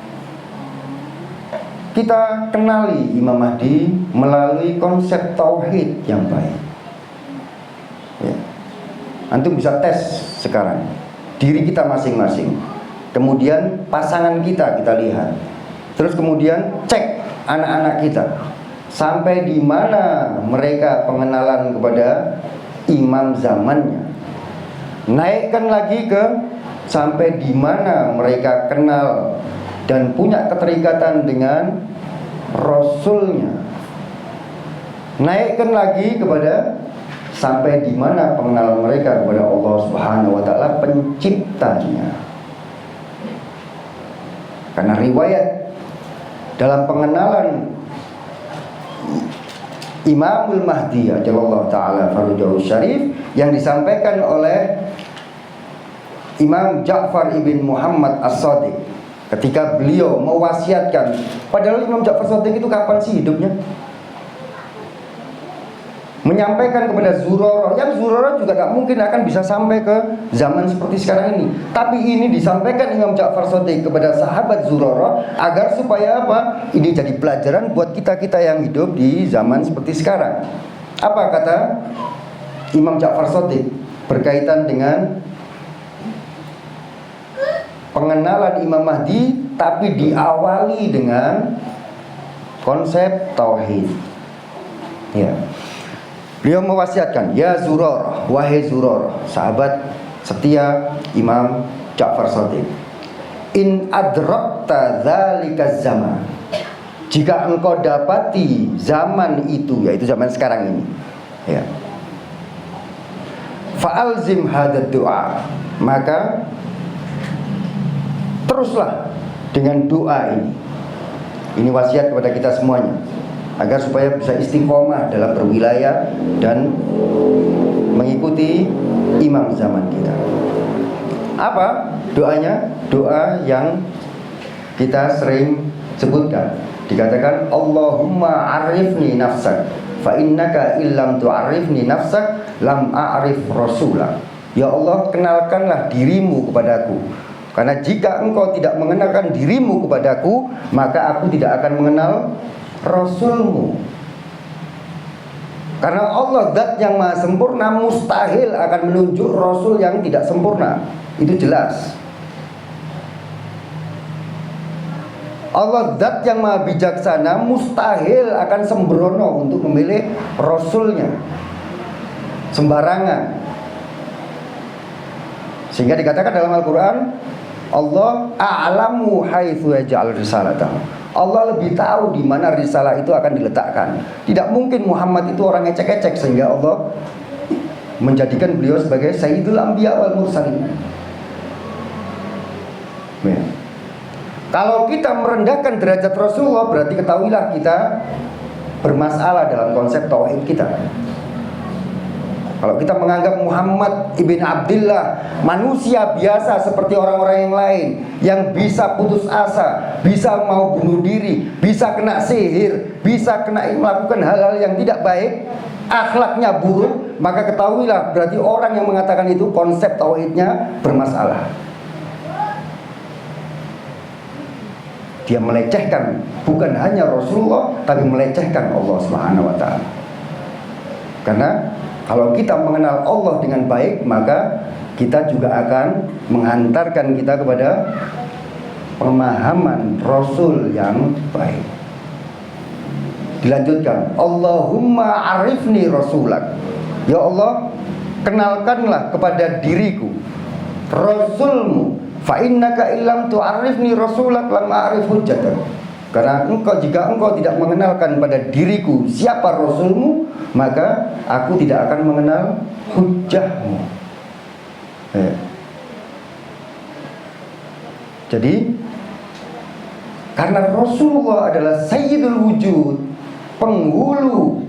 kita kenali Imam Mahdi melalui konsep tauhid yang baik. Ya. Antum bisa tes sekarang diri kita masing-masing, kemudian pasangan kita lihat, terus kemudian cek anak-anak kita sampai di mana mereka pengenalan kepada imam zamannya. Naikkan lagi ke sampai di mana mereka kenal dan punya keterikatan dengan Rasulnya. Naikkan lagi kepada sampai di mana pengenalan mereka kepada Allah Subhanahu wa taala, penciptanya. Karena riwayat dalam pengenalan Imamul Mahdi ajallallahu taala farujahu syarif yang disampaikan oleh Imam Ja'far ibn Muhammad As-Shadiq, ketika beliau mewasiatkan, padahal Imam Ja'far As-Shadiq itu kapan sih hidupnya? Menyampaikan kepada Zurarah, yang Zurarah juga gak mungkin akan bisa sampai ke zaman seperti sekarang ini. Tapi ini disampaikan Imam Ja'far As-Shadiq kepada sahabat Zurarah, agar supaya apa? Ini jadi pelajaran buat kita-kita yang hidup di zaman seperti sekarang. Apa kata Imam Ja'far As-Shadiq berkaitan dengan pengenalan Imam Mahdi, tapi diawali dengan konsep tauhid. Ya. Beliau mewasiatkan, ya Zurarah, wahai Zurarah, sahabat setia Imam Ja'far Shadiq, in adrakta dzalika zaman, jika engkau dapati zaman itu, yaitu zaman sekarang ini, ya, fa'alzim hadad du'a, maka teruslah dengan doa ini. Ini wasiat kepada kita semuanya, agar supaya bisa istiqomah dalam berwilayah dan mengikuti imam zaman kita. Apa doanya? Doa yang kita sering sebutkan. Dikatakan, Allahumma arifni nafsak, fa innaka illam tu'arifni nafsak lam a'rif rasulah. Ya Allah, kenalkanlah dirimu kepadaku, karena jika engkau tidak mengenalkan dirimu kepadaku, maka aku tidak akan mengenal Rasulmu. Karena Allah zat yang maha sempurna, mustahil akan menunjuk Rasul yang tidak sempurna. Itu jelas. Allah zat yang maha bijaksana, mustahil akan sembrono untuk memilih Rasulnya sembarangan. Sehingga dikatakan dalam Al-Quran, Allah a'lamu haitsu yaj'al risalatahu. Allah lebih tahu di mana risalah itu akan diletakkan. Tidak mungkin Muhammad itu orang ecek-ecek, sehingga Allah menjadikan beliau sebagai Sayyidul Anbiya wal Mursalin. Kalau kita merendahkan derajat Rasulullah, berarti ketahuilah kita bermasalah dalam konsep tauhid kita. Kalau kita menganggap Muhammad ibn Abdillah manusia biasa seperti orang-orang yang lain, yang bisa putus asa, bisa mau bunuh diri, bisa kena sihir, bisa kena melakukan hal-hal yang tidak baik, akhlaknya buruk, maka ketahuilah berarti orang yang mengatakan itu konsep tauhidnya bermasalah. Dia melecehkan bukan hanya Rasulullah, tapi melecehkan Allah Subhanahu wa taala. Karena kalau kita mengenal Allah dengan baik, maka kita juga akan menghantarkan kita kepada pemahaman Rasul yang baik. Dilanjutkan, Allahumma arifni rasulak. Ya Allah, kenalkanlah kepada diriku Rasulmu. Fa innaka illam tu'arifni rasulak lam a'rif hujjatak. Karena jika engkau tidak mengenalkan pada diriku siapa Rasulmu, maka aku tidak akan mengenal hujjahmu. Jadi karena Rasulullah adalah sayyidul wujud, penghulu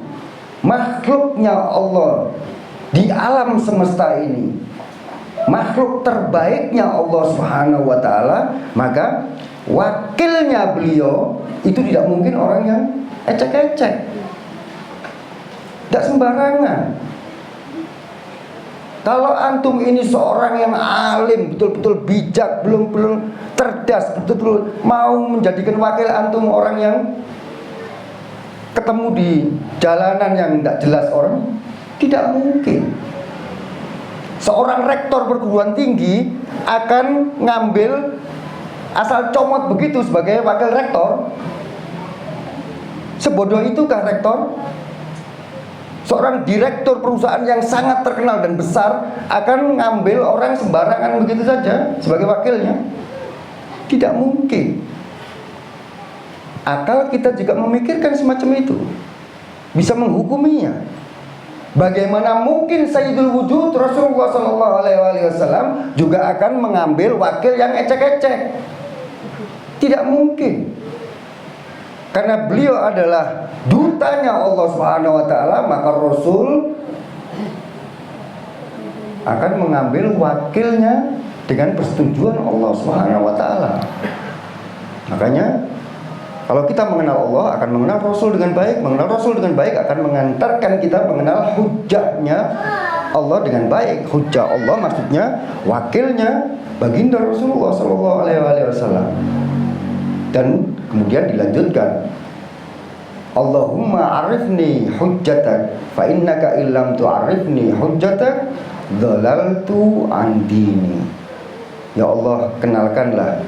makhluknya Allah di alam semesta ini, makhluk terbaiknya Allah Subhanahu wa taala, maka wakilnya beliau itu tidak mungkin orang yang ecek-ecek, tidak sembarangan. Kalau antum ini seorang yang alim, betul-betul bijak, belum cerdas, betul-betul mau menjadikan wakil antum orang yang ketemu di jalanan yang tidak jelas orang, tidak mungkin. Seorang rektor perguruan tinggi akan ngambil asal comot begitu sebagai wakil rektor. Sebodoh itukah rektor? Seorang direktur perusahaan yang sangat terkenal dan besar akan ngambil orang sembarangan begitu saja sebagai wakilnya? Tidak mungkin. Akal kita juga memikirkan semacam itu, bisa menghukuminya. Bagaimana mungkin Sayyidul Wujud Rasulullah SAW juga akan mengambil wakil yang ecek-ecek? Tidak mungkin. Karena beliau adalah dutanya Allah Subhanahu wa taala, maka Rasul akan mengambil wakilnya dengan persetujuan Allah Subhanahu wa taala. Makanya kalau kita mengenal Allah, akan mengenal Rasul dengan baik. Mengenal Rasul dengan baik akan mengantarkan kita mengenal hujjahnya Allah dengan baik. Hujjah Allah maksudnya wakilnya baginda Rasulullah SAW. Dan kemudian dilanjutkan, Allahumma arifni hujjatak fa innaka illam tu'arifni hujjatak dhalaltu an dini. Ya Allah, kenalkanlah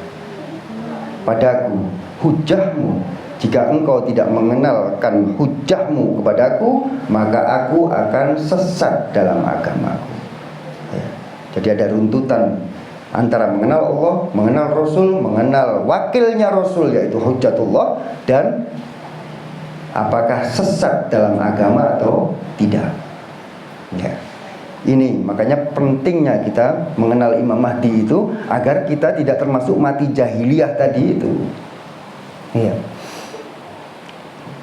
padaku hujjahmu. Jika engkau tidak mengenalkan hujjahmu kepadaku, maka aku akan sesat dalam agamaku. Ya. Jadi ada runtutan antara mengenal Allah, mengenal Rasul, mengenal wakilnya Rasul yaitu hujjatullah, dan apakah sesat dalam agama atau tidak. Ya. Ini makanya pentingnya kita mengenal Imam Mahdi itu, agar kita tidak termasuk mati jahiliyah tadi itu. Iya.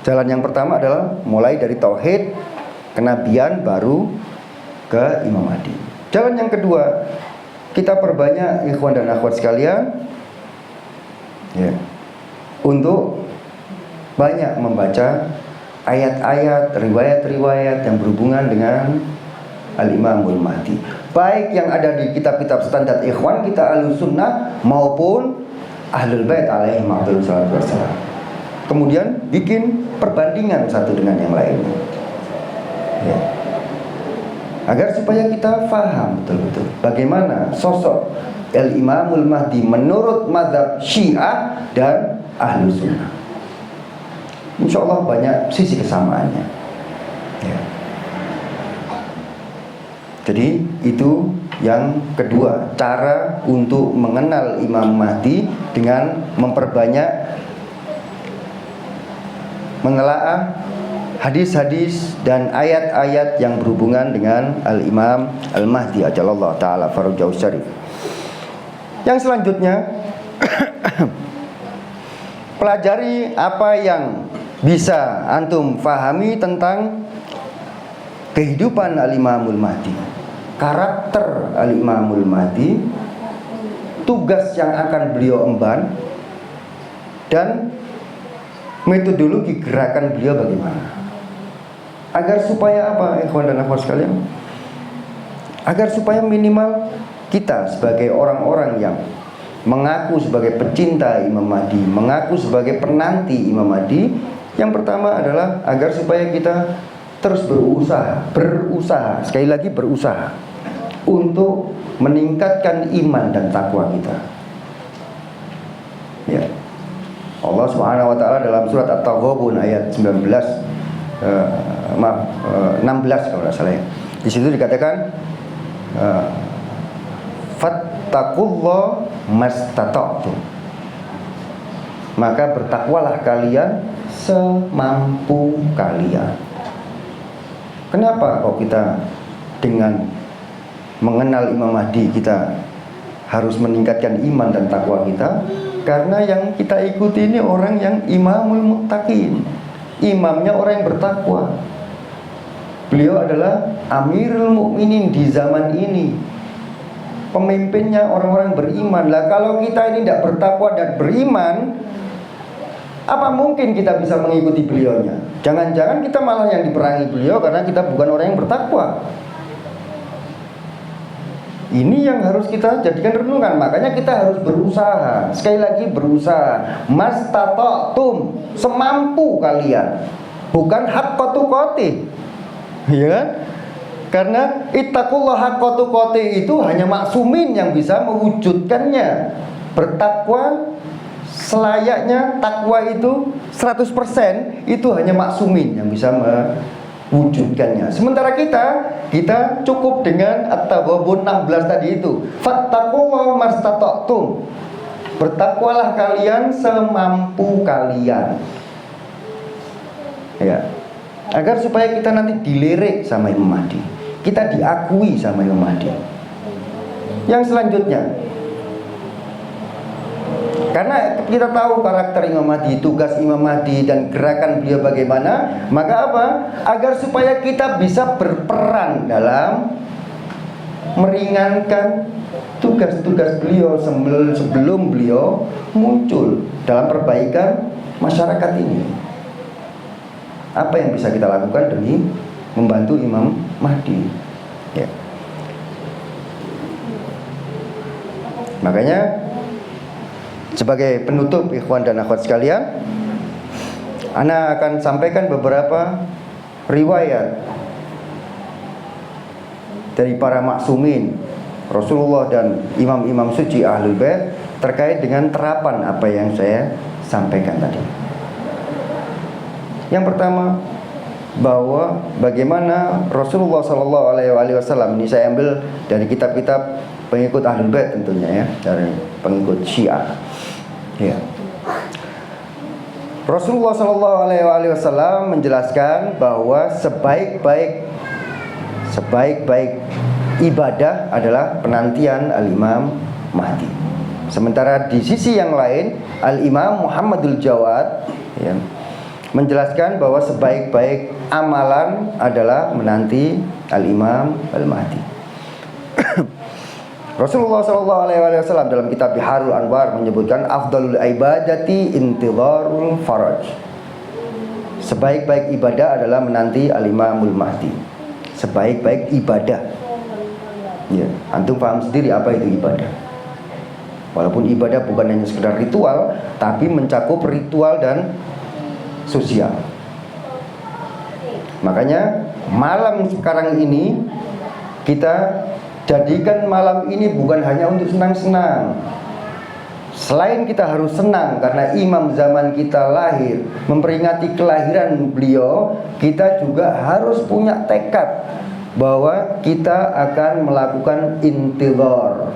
Jalan yang pertama adalah mulai dari tauhid kenabian baru ke Imam Mahdi. Jalan yang kedua, kita perbanyak ikhwan dan akhwat sekalian, ya, untuk banyak membaca ayat-ayat, riwayat-riwayat yang berhubungan dengan Al-Imamul Mahdi, baik yang ada di kitab-kitab standar ikhwan kita Ahlussunnah maupun Ahlul Bait alaihi salatu wassalam. Kemudian bikin perbandingan satu dengan yang lainnya, ya, agar supaya kita faham betul-betul bagaimana sosok Al-Imamul Mahdi menurut mazhab Syiah dan Ahlussunnah. Insya Allah banyak sisi kesamaannya, ya. Jadi itu yang kedua, cara untuk mengenal Imam Mahdi dengan memperbanyak menelaah hadis-hadis dan ayat-ayat yang berhubungan dengan Al-Imam Al-Mahdi ajallallahu ta'ala farajahu syarif. Yang selanjutnya pelajari apa yang bisa antum fahami tentang kehidupan Al-Imamul Mahdi, karakter Al-Imamul Mahdi, tugas yang akan beliau emban, dan metodologi gerakan beliau bagaimana. Agar supaya apa, ikhwan dan akhwat sekalian? Agar supaya minimal kita sebagai orang-orang yang mengaku sebagai pecinta Imam Mahdi, mengaku sebagai penanti Imam Mahdi, yang pertama adalah agar supaya kita terus berusaha, sekali lagi berusaha untuk meningkatkan iman dan takwa kita. Ya. Allah Subhanahu wa taala dalam surat At-Taghabun ayat 16 kalau tidak salah ya. Di situ dikatakan fattaqullah mastata'tum, maka bertakwalah kalian semampu kalian. Kenapa kok kita dengan mengenal Imam Mahdi kita harus meningkatkan iman dan takwa kita? Karena yang kita ikuti ini orang yang imamul muttaqin, imamnya orang yang bertakwa. Beliau adalah Amirul Mukminin di zaman ini, pemimpinnya orang-orang beriman. Lah kalau kita ini tidak bertakwa dan beriman, apa mungkin kita bisa mengikuti beliaunya? Jangan-jangan kita malah yang diperangi beliau karena kita bukan orang yang bertakwa. Ini yang harus kita jadikan renungan. Makanya kita harus berusaha. Sekali lagi berusaha. Mastata'tum, semampu kalian, bukan haqqa tuqatih. Ya kan? Karena ittaqullah haqqa tuqatih itu hanya maksumin yang bisa mewujudkannya. Bertakwa selayaknya takwa itu 100%, itu hanya maksumin yang bisa mewujudkannya. Sementara kita cukup dengan At-Taghabun 16 tadi itu. Fattaqullaha mastata'tum. Bertakwalah kalian semampu kalian. Ya. Agar supaya kita nanti dilirik sama Imam Mahdi, kita diakui sama Imam Mahdi. Yang selanjutnya, karena kita tahu karakter Imam Mahdi, tugas Imam Mahdi dan gerakan beliau bagaimana, maka apa? Agar supaya kita bisa berperan dalam meringankan tugas-tugas beliau sebelum beliau muncul dalam perbaikan masyarakat ini. Apa yang bisa kita lakukan demi membantu Imam Mahdi? Ya. Makanya sebagai penutup ikhwan dan akhwat sekalian, ana akan sampaikan beberapa riwayat dari para maksumin Rasulullah dan imam-imam suci Ahlul Bait terkait dengan terapan apa yang saya sampaikan tadi. Yang pertama, bahwa bagaimana Rasulullah SAW, ini saya ambil dari kitab-kitab pengikut Ahlul Bait tentunya ya, dari pengikut Syiah. Ya. Rasulullah SAW menjelaskan bahwa sebaik-baik ibadah adalah penantian Al-Imam Mahdi. Sementara di sisi yang lain, Al-Imam Muhammadul Jawad ya, menjelaskan bahwa sebaik-baik amalan adalah menanti Al-Imam Al-Mahdi. Rasulullah SAW dalam kitab Biharul Anwar menyebutkan afdalul ibadati intidharul faraj. Sebaik-baik ibadah adalah menanti Al-Imamul Mahdi. Sebaik-baik ibadah. Ya, antum paham sendiri apa itu ibadah. Walaupun ibadah bukan hanya sekedar ritual, tapi mencakup ritual dan sosial. Makanya malam sekarang ini kita jadikan malam ini bukan hanya untuk senang-senang. Selain kita harus senang karena imam zaman kita lahir, memperingati kelahiran beliau, kita juga harus punya tekad bahwa kita akan melakukan intidhar.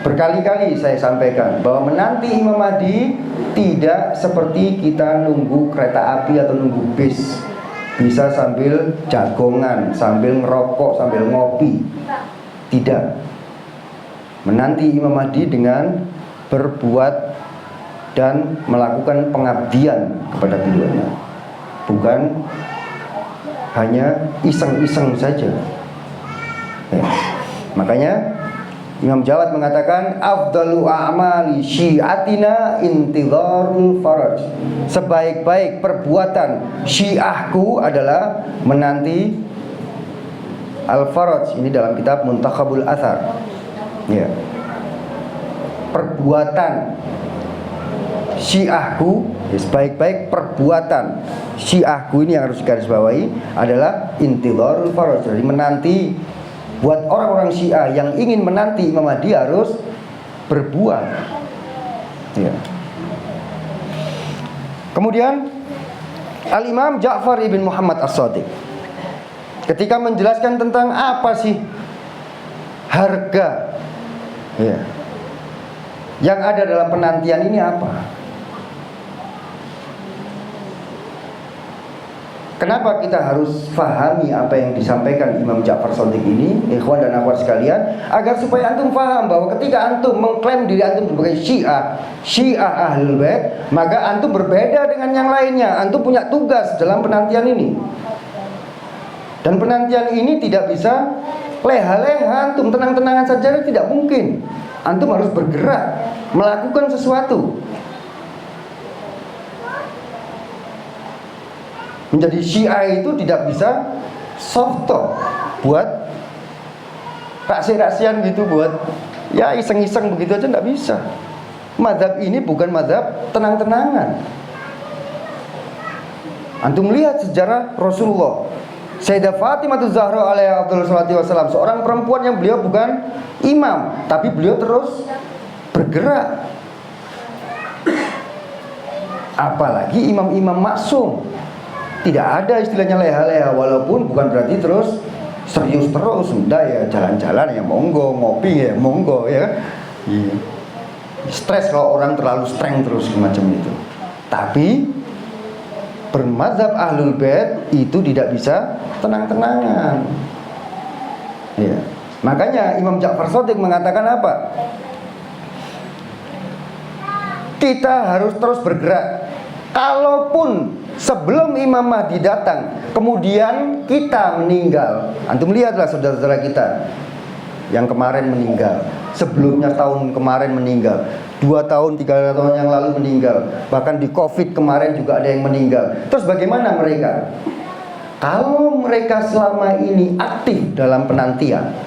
Berkali-kali saya sampaikan bahwa menanti Imam Mahdi tidak seperti kita nunggu kereta api atau nunggu bis, bisa sambil jagongan, sambil ngerokok, sambil ngopi. Tidak. Menanti Imam Mahdi dengan berbuat dan melakukan pengabdian kepada beliaunya, bukan hanya iseng-iseng saja. Ya. Makanya Imam Jawad mengatakan afdalu a'mali syiatina intidharul faraj. Sebaik-baik perbuatan syiahku adalah menanti al-faraj. Ini dalam kitab Muntakhabul Athar. Ya. Perbuatan syiahku, sebaik-baik perbuatan syiahku ini yang harus digarisbawahi adalah intidharul faraj. Jadi menanti. Buat orang-orang Syiah yang ingin menanti Imam Mahdi harus berbuat. Ya. Kemudian Al-Imam Ja'far ibn Muhammad As-Shadiq ketika menjelaskan tentang apa sih harga yang ada dalam penantian ini apa? Kenapa kita harus fahami apa yang disampaikan Imam Ja'far Shadiq ini, ikhwan dan akhwat sekalian, agar supaya antum faham bahwa ketika antum mengklaim diri antum sebagai Syiah Ahlul Bait, maka antum berbeda dengan yang lainnya. Antum punya tugas dalam penantian ini. Dan penantian ini tidak bisa leha-leha, antum tenang-tenangan saja, tidak mungkin. Antum harus bergerak, melakukan sesuatu. Menjadi Syiah itu tidak bisa soft talk, buat rahasia-rahasian gitu, buat ya iseng-iseng begitu aja tidak bisa. Mazhab ini bukan mazhab tenang-tenangan. Antum lihat sejarah Rasulullah. Sayyidah Fatimah Zahra alaiha afdhalus sholati wassalam, seorang perempuan yang beliau bukan imam, tapi beliau terus bergerak. Apalagi imam-imam maksum. Tidak ada istilahnya leha-leha, walaupun bukan berarti terus serius terus. Sudah ya jalan-jalan ya monggo, ngopi ya monggo ya. Iya. Stres kalau orang terlalu streng terus semacam itu. Tapi bermadzhab Ahlul Bait itu tidak bisa tenang-tenangan. Ya. Makanya Imam Ja'far Shadiq mengatakan apa? Kita harus terus bergerak. Kalaupun sebelum Imam Mahdi datang, kemudian kita meninggal. Antum lihatlah saudara-saudara kita yang kemarin meninggal, sebelumnya tahun kemarin meninggal, 2 tahun, 3 tahun yang lalu meninggal, bahkan di Covid kemarin juga ada yang meninggal. Terus bagaimana mereka? Kalau mereka selama ini aktif dalam penantian,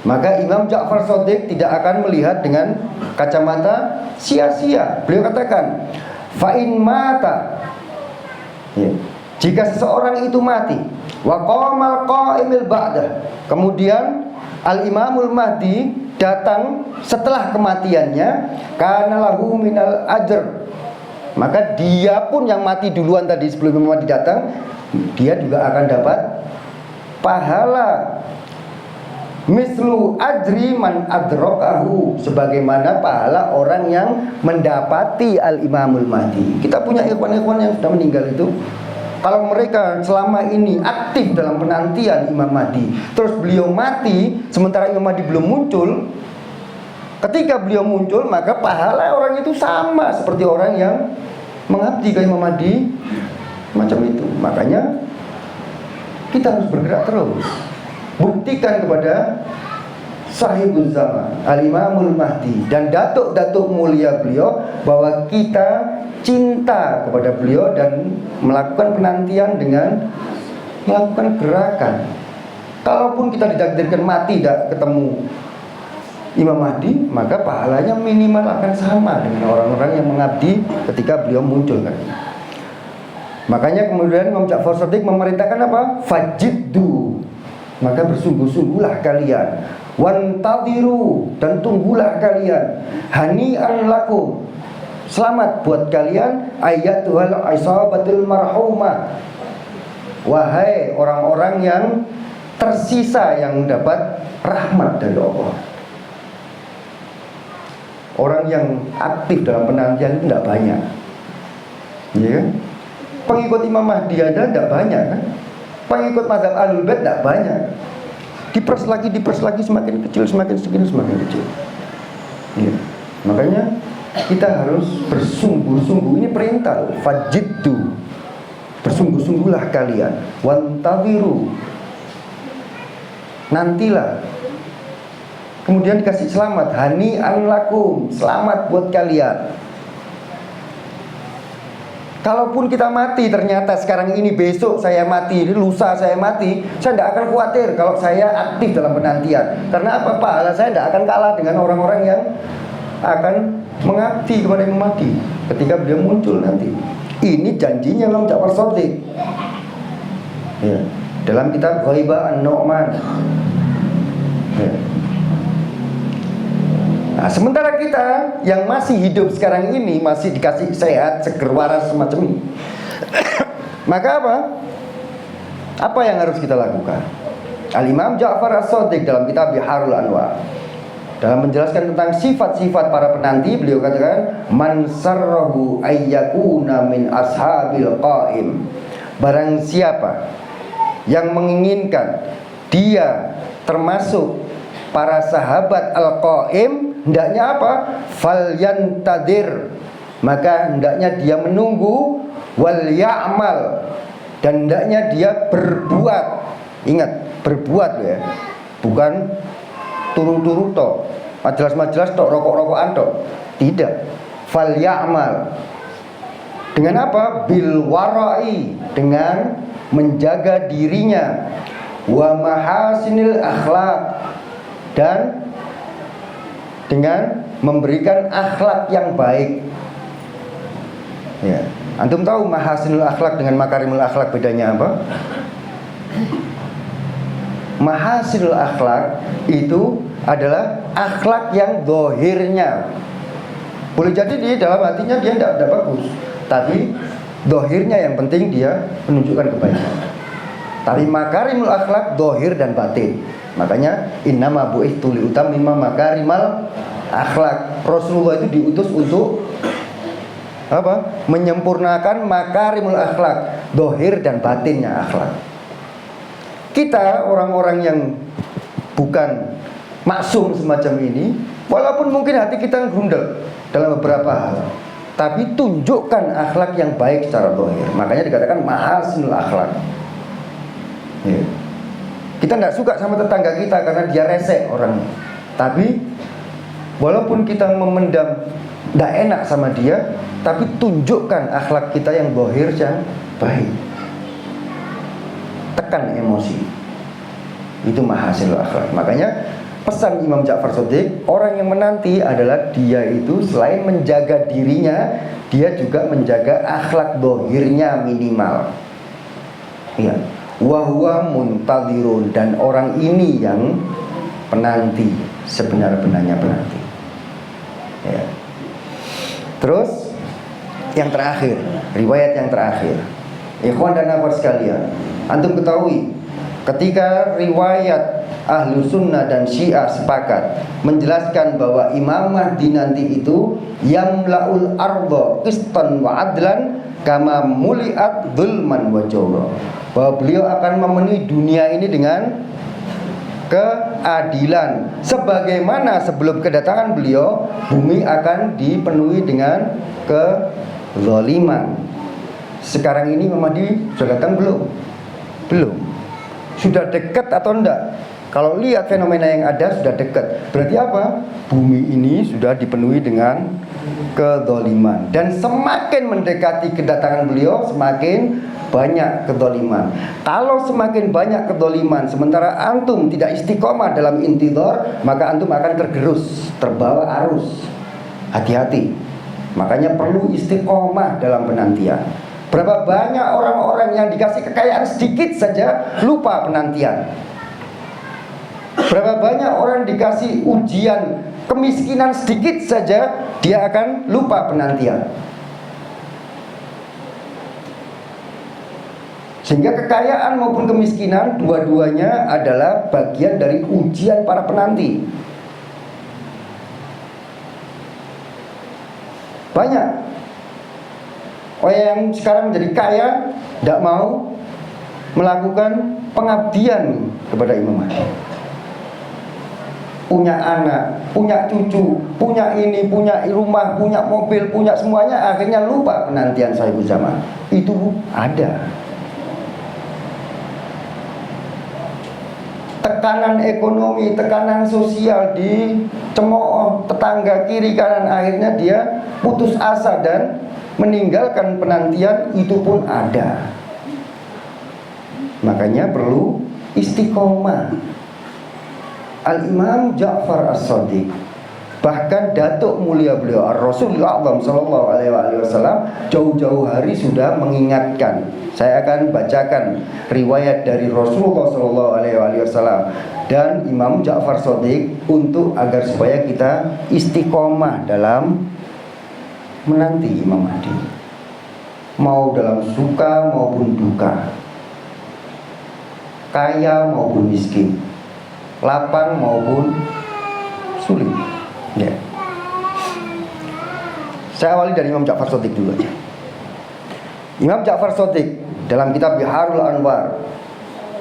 maka Imam Ja'far Shadiq tidak akan melihat dengan kacamata sia-sia. Beliau katakan, fa'in mata, ya, jika seseorang itu mati, wa qamal qa'imil ba'dah, kemudian Al-Imamul Mahdi datang setelah kematiannya, kana lahu minal ajr, maka dia pun yang mati duluan tadi sebelum Imam Mahdi datang, dia juga akan dapat pahala mislu ajri man adrakahu, sebagaimana pahala orang yang mendapati Al-Imamul Mahdi. Kita punya ikhwan-ikhwan yang sudah meninggal itu, kalau mereka selama ini aktif dalam penantian Imam Mahdi, terus beliau mati sementara Imam Mahdi belum muncul, ketika beliau muncul maka pahala orang itu sama seperti orang yang mengabdi ke Imam Mahdi macam itu. Makanya kita harus bergerak terus. Buktikan kepada sahibul zaman Al-Imamul Mahdi dan datuk-datuk mulia beliau bahwa kita cinta kepada beliau dan melakukan penantian dengan melakukan gerakan. Kalaupun kita ditakdirkan mati tidak ketemu Imam Mahdi, maka pahalanya minimal akan sama dengan orang-orang yang mengabdi ketika beliau muncul kan. Makanya kemudian Imam Ja'far Shadiq memerintahkan apa? Fajiddu, maka bersungguh-sungguhlah kalian, wantadhiru, dan tunggulah kalian, hani'an lakum, selamat buat kalian, ayatuhal isabatul marhumah, wahai orang-orang yang tersisa yang mendapat rahmat dari Allah. Orang yang aktif dalam penantian itu tidak banyak, ya kan? Pengikut Imam Mahdi ada tidak banyak kan? Pengikut mazhab Ahlul Bait tidak banyak. Diperas lagi semakin kecil, semakin kecil. Ya. Makanya kita harus bersungguh-sungguh. Ini perintah, fajiddu, bersungguh-sungguhlah kalian, wantawiru, nantilah. Kemudian dikasih selamat, hani'an lakum, selamat buat kalian. Kalaupun kita mati ternyata sekarang ini, besok saya mati, lusa saya mati, saya tidak akan khawatir kalau saya aktif dalam penantian. Karena apa? Pahala saya tidak akan kalah dengan orang-orang yang akan mengabdi kepada Imam Mahdi ketika beliau muncul nanti. Ini janjinya Imam Ja'far Shadiq ya, dalam kitab Ghaibah An-Nu'man ya. Nah, sementara kita yang masih hidup sekarang ini masih dikasih sehat, seger waras semacam ini maka apa? Apa yang harus kita lakukan? Al-Imam Ja'far As-Shadiq dalam kitab Biharul Anwar, dalam menjelaskan tentang sifat-sifat para penanti, beliau katakan, man sarrahu ayyakuna min ashabil qaim. Barang siapa yang menginginkan dia termasuk para sahabat al-qaim, hendaknya apa? Falyantadir, maka hendaknya dia menunggu, wal ya'mal, dan hendaknya dia berbuat. Ingat, berbuat ya, bukan turu-turu tok, majelas-majelas tok, rokok-rokokan tok. Tidak. Fal ya'mal. Dengan apa? Bil warai, dengan menjaga dirinya, wa mahasinil akhlak, dan dengan memberikan akhlak yang baik. Ya, antum tahu mahasinul akhlak dengan makarimul akhlak bedanya apa? Mahasinul akhlak itu adalah akhlak yang dohirnya, boleh jadi di dalam hatinya dia tidak bagus, tapi dohirnya yang penting dia menunjukkan kebaikan. Tapi makarimul akhlak dohir dan batin. Makanya innama bu'ithtu liutammima makarimal akhlak. Rasulullah itu diutus untuk apa? Menyempurnakan makarimul akhlak, dohir dan batinnya akhlak. Kita orang-orang yang bukan maksum semacam ini, walaupun mungkin hati kita grundel dalam beberapa hal, tapi tunjukkan akhlak yang baik secara dohir. Makanya dikatakan mahasinul akhlak ya. Kita tidak suka sama tetangga kita karena dia resek orangnya, tapi walaupun kita memendam tidak enak sama dia, tapi tunjukkan akhlak kita yang dohir yang baik. Tekan emosi, itu mahasinul akhlak. Makanya pesan Imam Ja'far Shadiq, orang yang menanti adalah dia itu selain menjaga dirinya, dia juga menjaga akhlak dohirnya minimal ya. Wa huwa muntadirun, dan orang ini yang penanti, sebenar-benarnya penanti ya. Terus yang terakhir, riwayat yang terakhir, ikhwan dan akhwat sekalian, antum ketahui ketika riwayat Ahlu Sunnah dan Syiah sepakat menjelaskan bahwa Imam Mahdi nanti itu yamla'ul arda qistan wa adlan kama muli'at dzulman wa jawra, bahwa beliau akan memenuhi dunia ini dengan keadilan, sebagaimana sebelum kedatangan beliau bumi akan dipenuhi dengan kezaliman. Sekarang ini Imam Mahdi sudah datang belum? Belum. Sudah dekat atau enggak? Kalau lihat fenomena yang ada sudah dekat. Berarti apa? Bumi ini sudah dipenuhi dengan kezaliman. Dan semakin mendekati kedatangan beliau, semakin banyak kezaliman. Kalau semakin banyak kezaliman, sementara antum tidak istiqomah dalam intidhar, maka antum akan tergerus, terbawa arus. Hati-hati. Makanya perlu istiqomah dalam penantian. Berapa banyak orang-orang yang dikasih kekayaan sedikit saja lupa penantian. Berapa banyak orang dikasih ujian kemiskinan sedikit saja, dia akan lupa penantian. Sehingga kekayaan maupun kemiskinan dua-duanya adalah bagian dari ujian para penanti. Banyak orang yang sekarang menjadi kaya tidak mau melakukan pengabdian kepada Imam Mahdi. punya anak, punya cucu, punya ini, punya rumah, punya mobil, punya semuanya, akhirnya lupa penantian sahibul zaman. Itu ada. Tekanan ekonomi, tekanan sosial, dicemooh tetangga kiri kanan, akhirnya dia putus asa dan meninggalkan penantian, itu pun ada. Makanya perlu istiqomah. Al-Imam Ja'far As-Shadiq, bahkan datuk mulia beliau Rasulullah sallallahu alaihi wasallam jauh-jauh hari sudah mengingatkan. Saya akan bacakan riwayat dari Rasulullah sallallahu alaihi wasallam dan Imam Ja'far Shadiq untuk agar supaya kita istiqomah dalam menanti Imam Mahdi, mau dalam suka maupun duka, kaya maupun miskin, lapang maupun sulit. Ya. Saya awali dari Imam Ja'far Shadiq dulu aja. Imam Ja'far Shadiq dalam kitab Biharul Anwar,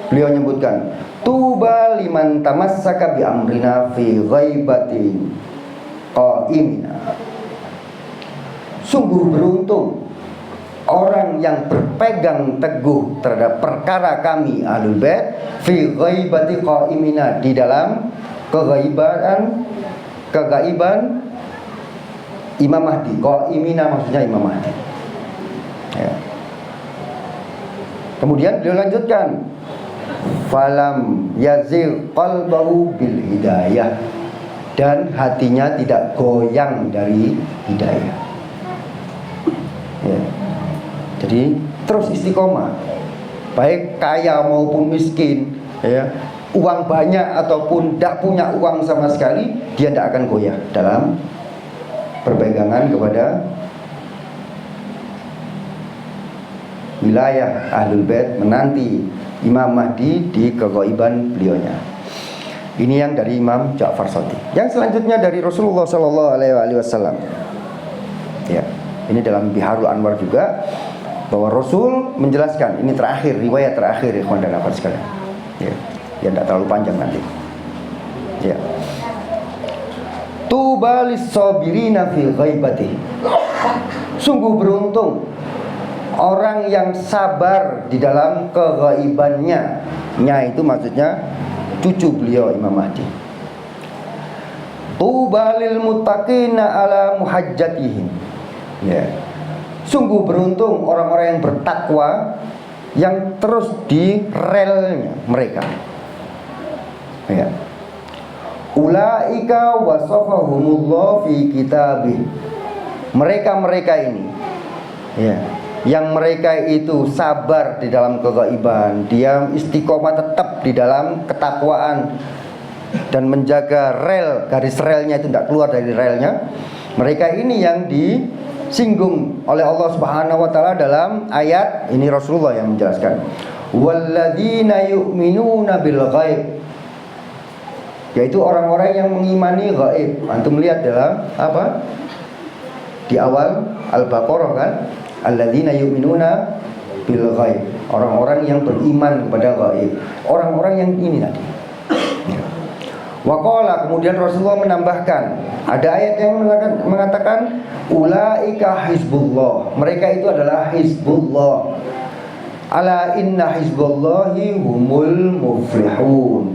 beliau menyebutkan, tuba liman tamassaka bi amrina fi ghaibatin qaimina. Sungguh beruntung orang yang berpegang teguh terhadap perkara kami Ahlul Bait fi ghaibati qaimina, di dalam kegaiban Imam Mahdi. Qaimina maksudnya Imam Mahdi. Ya. Kemudian beliau lanjutkan, falam yazil qalbahu bil hidayah, dan hatinya tidak goyang dari hidayah. Ya. Jadi terus istiqomah, baik kaya maupun miskin, ya, uang banyak ataupun tidak punya uang sama sekali, dia tidak akan goyah dalam berpegangan kepada wilayah Ahlul Bait, menanti Imam Mahdi di keghaiban beliaunya. Ini yang dari Imam Ja'far Shadiq. Yang selanjutnya dari Rasulullah sallallahu alaihi wasallam. Ya, ini dalam Biharul Anwar juga, bahwa Rasul menjelaskan, ini terakhir, riwayat terakhir, ikhwan dan akhwat sekalian. Ya, yang tidak terlalu panjang nanti. Ya. Tuba lis-sabirina fi ghaibati. Sungguh beruntung orang yang sabar di dalam keghaibannya. Nya itu maksudnya cucu beliau Imam Mahdi. Tuba lil muttaqina ala muhajjatihim. Ya. Sungguh beruntung orang-orang yang bertakwa yang terus di relnya mereka. Ya. Ulaika wasafahumullah fi kitabih. Mereka-mereka ini, ya, yang mereka itu sabar di dalam keghaiban, dia istiqomah tetap di dalam ketakwaan dan menjaga rel, garis relnya itu tidak keluar dari relnya. Mereka ini yang disinggung oleh Allah Subhanahu wa taala dalam ayat ini, Rasulullah yang menjelaskan, walladzina yu'minuna bil ghaib, yaitu orang-orang yang mengimani gaib. Antum lihat dalam apa? Di awal Al-Baqarah kan, alladzina yu'minuna bil ghaib, orang-orang yang beriman kepada gaib. Orang-orang yang ini tadi. Waqala, kemudian Rasulullah menambahkan, ada ayat yang mengatakan ulaika hizbullah, mereka itu adalah hizbullah. Ala inna hizbullahi humul muflihun,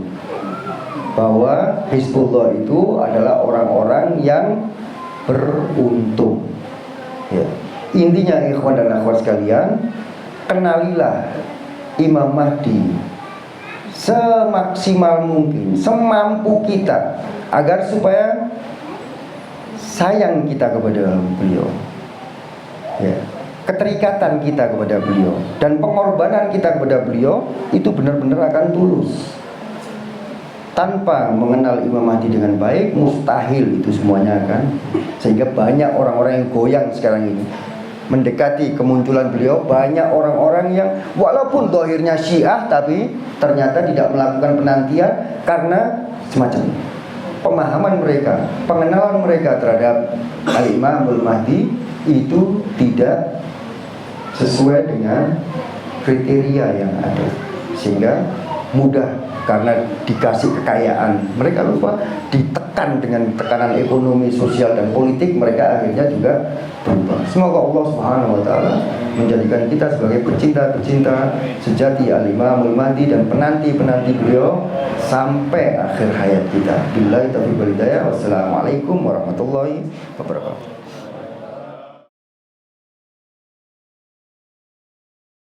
bahwa hizbullah itu adalah orang-orang yang beruntung. Ya. Intinya ikhwan dan akhwat sekalian, kenalilah Imam Mahdi semaksimal mungkin, semampu kita, agar supaya sayang kita kepada beliau, ya, keterikatan kita kepada beliau dan pengorbanan kita kepada beliau itu benar-benar akan tulus. Tanpa mengenal Imam Mahdi dengan baik, mustahil itu semuanya kan. Sehingga banyak orang-orang yang goyang sekarang ini mendekati kemunculan beliau. Banyak orang-orang yang walaupun zahirnya Syiah, tapi ternyata tidak melakukan penantian karena semacam pemahaman mereka, pengenalan mereka terhadap Al-Imamul Mahdi itu tidak sesuai dengan kriteria yang ada, sehingga mudah karena dikasih kekayaan. Mereka lupa ditekan dengan tekanan ekonomi, sosial dan politik, mereka akhirnya juga berubah. Semoga Allah Subhanahu wa taala menjadikan kita sebagai pecinta-pecinta sejati Al-Imamul Mahdi dan penanti-penanti beliau sampai akhir hayat kita. Billahi taufiq wal hidayah. Wassalamualaikum warahmatullahi wabarakatuh.